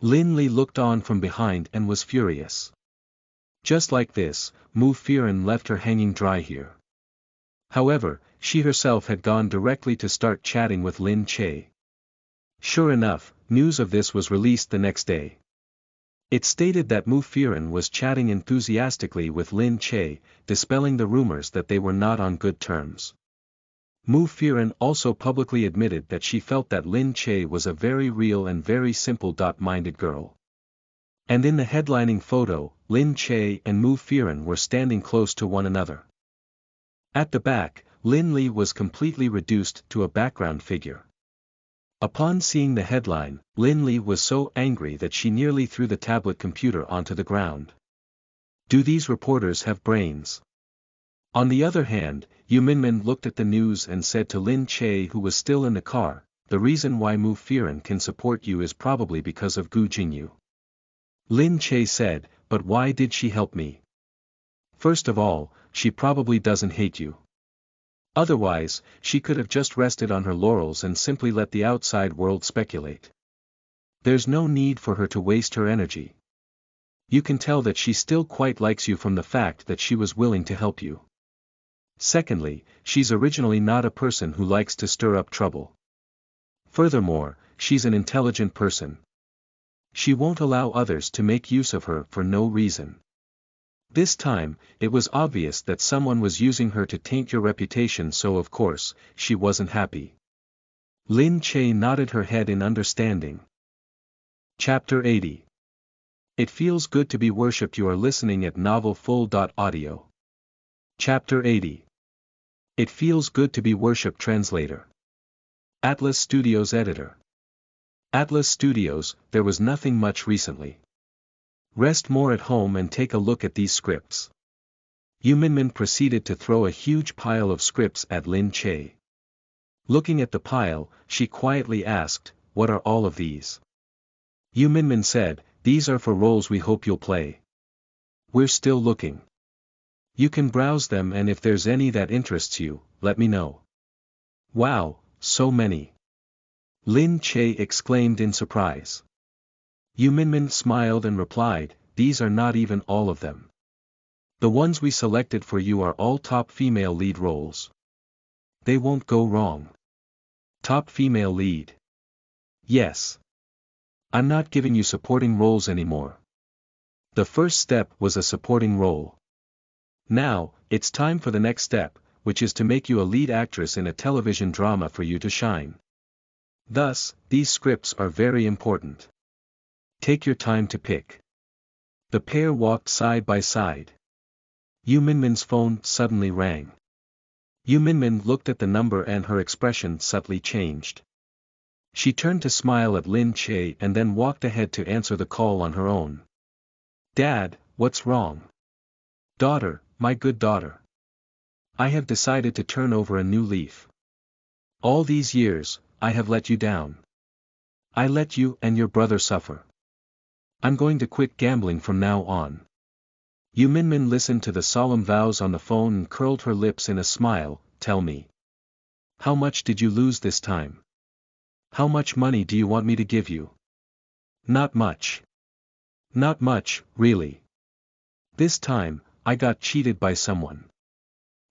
Lin Li looked on from behind and was furious. Just like this, Mu Firen left her hanging dry here. However, she herself had gone directly to start chatting with Lin Che. Sure enough, news of this was released the next day. It stated that Mu Firen was chatting enthusiastically with Lin Che, dispelling the rumors that they were not on good terms. Mu Firen also publicly admitted that she felt that Lin Che was a very real and very simple-minded girl. And in the headlining photo, Lin Che and Mu Firen were standing close to one another. At the back, Lin Li was completely reduced to a background figure. Upon seeing the headline, Lin Li was so angry that she nearly threw the tablet computer onto the ground. Do these reporters have brains? On the other hand, Yu Minmin looked at the news and said to Lin Che, who was still in the car, "The reason why Mu Firen can support you is probably because of Gu Jingyu." Lin Che said, "But why did she help me? First of all, she probably doesn't hate you. Otherwise, she could have just rested on her laurels and simply let the outside world speculate. There's no need for her to waste her energy. You can tell that she still quite likes you from the fact that she was willing to help you. Secondly, she's originally not a person who likes to stir up trouble. Furthermore, she's an intelligent person. She won't allow others to make use of her for no reason. This time, it was obvious that someone was using her to taint your reputation, so of course, she wasn't happy." Lin Che nodded her head in understanding. Chapter 80. It feels good to be worshipped. You are listening at novelfull.audio. Chapter 80. It feels good to be worshipped. Translator. Atlas Studios Editor. Atlas Studios, there was nothing much recently. Rest more at home and take a look at these scripts. Yu Minmin proceeded to throw a huge pile of scripts at Lin Che. Looking at the pile, she quietly asked, "What are all of these?" Yu Minmin said, "These are for roles we hope you'll play. We're still looking. You can browse them, and if there's any that interests you, let me know." "Wow, so many!" Lin Che exclaimed in surprise. Yu Minmin smiled and replied, "These are not even all of them. The ones we selected for you are all top female lead roles. They won't go wrong." Top female lead? Yes. I'm not giving you supporting roles anymore. The first step was a supporting role. Now, it's time for the next step, which is to make you a lead actress in a television drama for you to shine. Thus, these scripts are very important. Take your time to pick. The pair walked side by side. Yu Minmin's phone suddenly rang. Yu Minmin looked at the number and her expression subtly changed. She turned to smile at Lin Che and then walked ahead to answer the call on her own. "Dad, what's wrong?" Daughter, my good daughter. I have decided to turn over a new leaf. All these years, I have let you down. I let you and your brother suffer. I'm going to quit gambling from now on. Yu Minmin listened to the solemn vows on the phone and curled her lips in a smile. Tell me. How much did you lose this time? How much money do you want me to give you? Not much. Not much, really. This time, I got cheated by someone.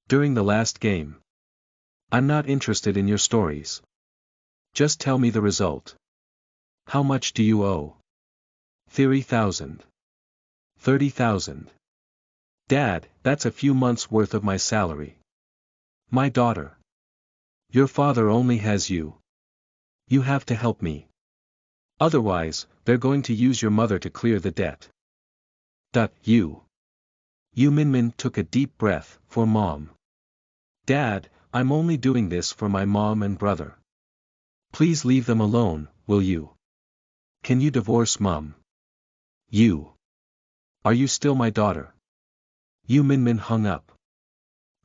During the last game. I'm not interested in your stories. Just tell me the result. How much do you owe? 30,000. 30,000. Dad, that's a few months' worth of my salary. My daughter. Your father only has you. You have to help me. Otherwise, they're going to use your mother to clear the debt. Yu Minmin took a deep breath. For Mom. Dad, I'm only doing this for my mom and brother. Please leave them alone, will you? Can you divorce Mom? Are you still my daughter? Yu Minmin hung up.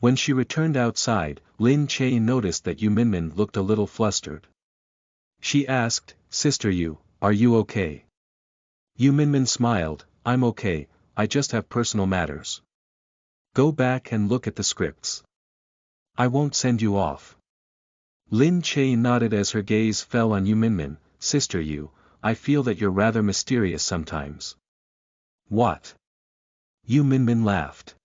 When she returned outside, Lin Che noticed that Yu Minmin looked a little flustered. She asked, Sister Yu, are you okay? Yu Minmin smiled, I'm okay, I just have personal matters. Go back and look at the scripts. I won't send you off. Lin Che nodded as her gaze fell on Yu Minmin. Sister Yu, I feel that you're rather mysterious sometimes. What? Yu Minmin laughed.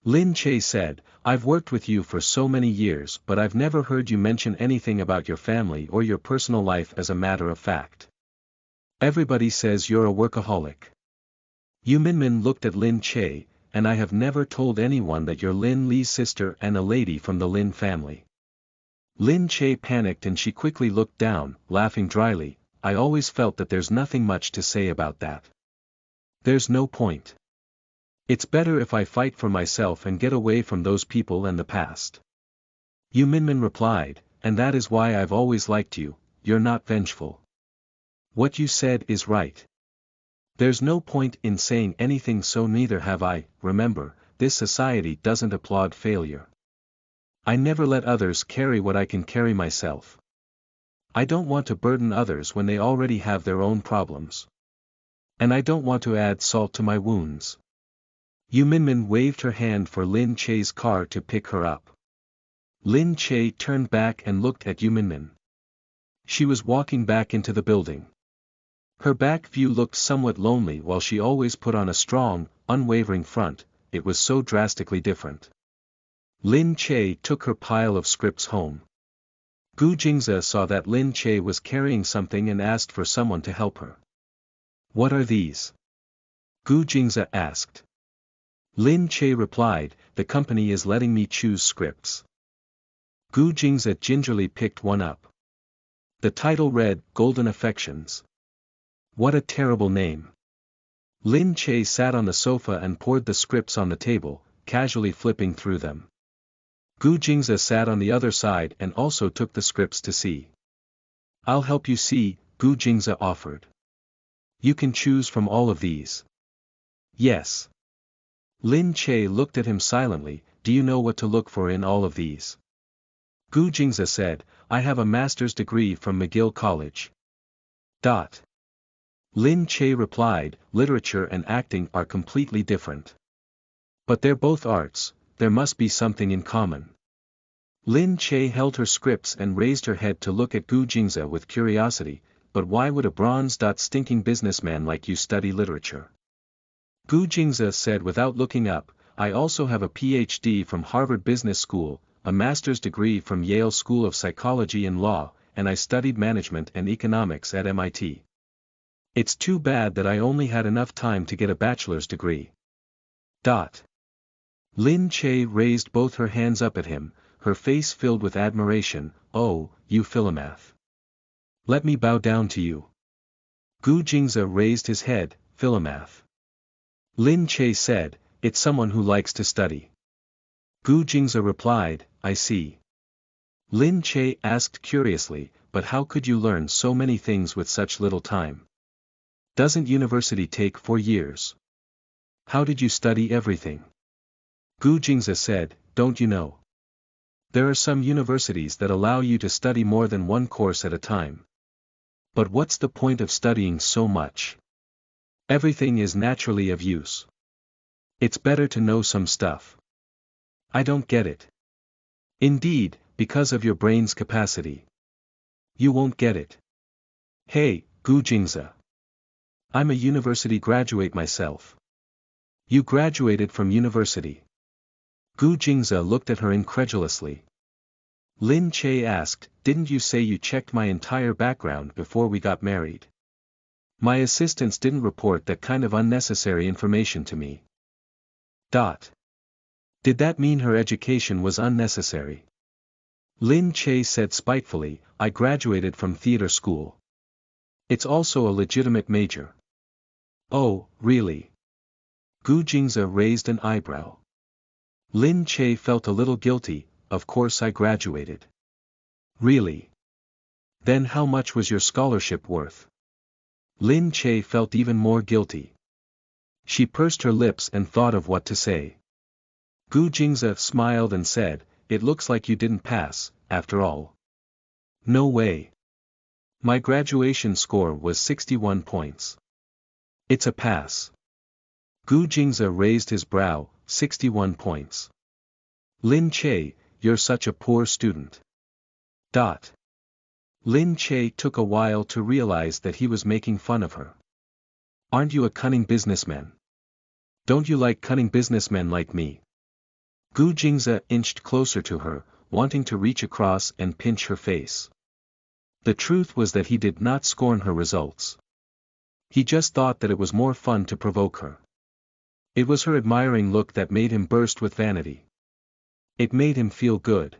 Lin Che said, I've worked with you for so many years but I've never heard you mention anything about your family or your personal life as a matter of fact. Everybody says you're a workaholic. Yu Minmin looked at Lin Che, and I have never told anyone that you're Lin Li's sister and a lady from the Lin family. Lin Che panicked and she quickly looked down, laughing dryly. I always felt that there's nothing much to say about that. There's no point. It's better if I fight for myself and get away from those people and the past. Yu Minmin replied, and that is why I've always liked you, you're not vengeful. What you said is right. There's no point in saying anything, so neither have I. Remember, this society doesn't applaud failure. I never let others carry what I can carry myself. I don't want to burden others when they already have their own problems. And I don't want to add salt to my wounds. Yu Minmin waved her hand for Lin Che's car to pick her up. Lin Che turned back and looked at Yu Minmin. She was walking back into the building. Her back view looked somewhat lonely while she always put on a strong, unwavering front. It was so drastically different. Lin Che took her pile of scripts home. Gu Jingze saw that Lin Che was carrying something and asked for someone to help her. What are these? Gu Jingze asked. Lin Che replied, the company is letting me choose scripts. Gu Jingze gingerly picked one up. The title read, Golden Affections. What a terrible name. Lin Che sat on the sofa and poured the scripts on the table, casually flipping through them. Gu Jingze sat on the other side and also took the scripts to see. I'll help you see, Gu Jingze offered. You can choose from all of these. Yes. Lin Che looked at him silently. Do you know what to look for in all of these? Gu Jingze said, I have a master's degree from McGill College. Lin Che replied, literature and acting are completely different. But they're both arts, there must be something in common. Lin Che held her scripts and raised her head to look at Gu Jingze with curiosity, but why would a bronze-stinking businessman like you study literature? Gu Jingze said without looking up, I also have a PhD from Harvard Business School, a master's degree from Yale School of Psychology and Law, and I studied management and economics at MIT. It's too bad that I only had enough time to get a bachelor's degree. Lin Che raised both her hands up at him, her face filled with admiration. Oh, you Philomath. Let me bow down to you. Gu Jingze raised his head. Philomath. Lin Che said, it's someone who likes to study. Gu Jingze replied, I see. Lin Che asked curiously, but how could you learn so many things with such little time? Doesn't university take 4 years? How did you study everything? Gu Jingze said, don't you know? There are some universities that allow you to study more than one course at a time. But what's the point of studying so much? Everything is naturally of use. It's better to know some stuff. I don't get it. Indeed, because of your brain's capacity. You won't get it. Hey, Gu Jingze. I'm a university graduate myself. You graduated from university. Gu Jingze looked at her incredulously. Lin Che asked, didn't you say you checked my entire background before we got married? My assistants didn't report that kind of unnecessary information to me. Did that mean her education was unnecessary? Lin Che said spitefully, I graduated from theater school. It's also a legitimate major. Oh, really? Gu Jingze raised an eyebrow. Lin Che felt a little guilty, of course I graduated. Really? Then how much was your scholarship worth? Lin Che felt even more guilty. She pursed her lips and thought of what to say. Gu Jingze smiled and said, it looks like you didn't pass, after all. No way. My graduation score was 61 points. It's a pass. Gu Jingze raised his brow, 61 points. Lin Che, you're such a poor student. Lin Che took a while to realize that he was making fun of her. Aren't you a cunning businessman? Don't you like cunning businessmen like me? Gu Jingze inched closer to her, wanting to reach across and pinch her face. The truth was that he did not scorn her results. He just thought that it was more fun to provoke her. It was her admiring look that made him burst with vanity. It made him feel good.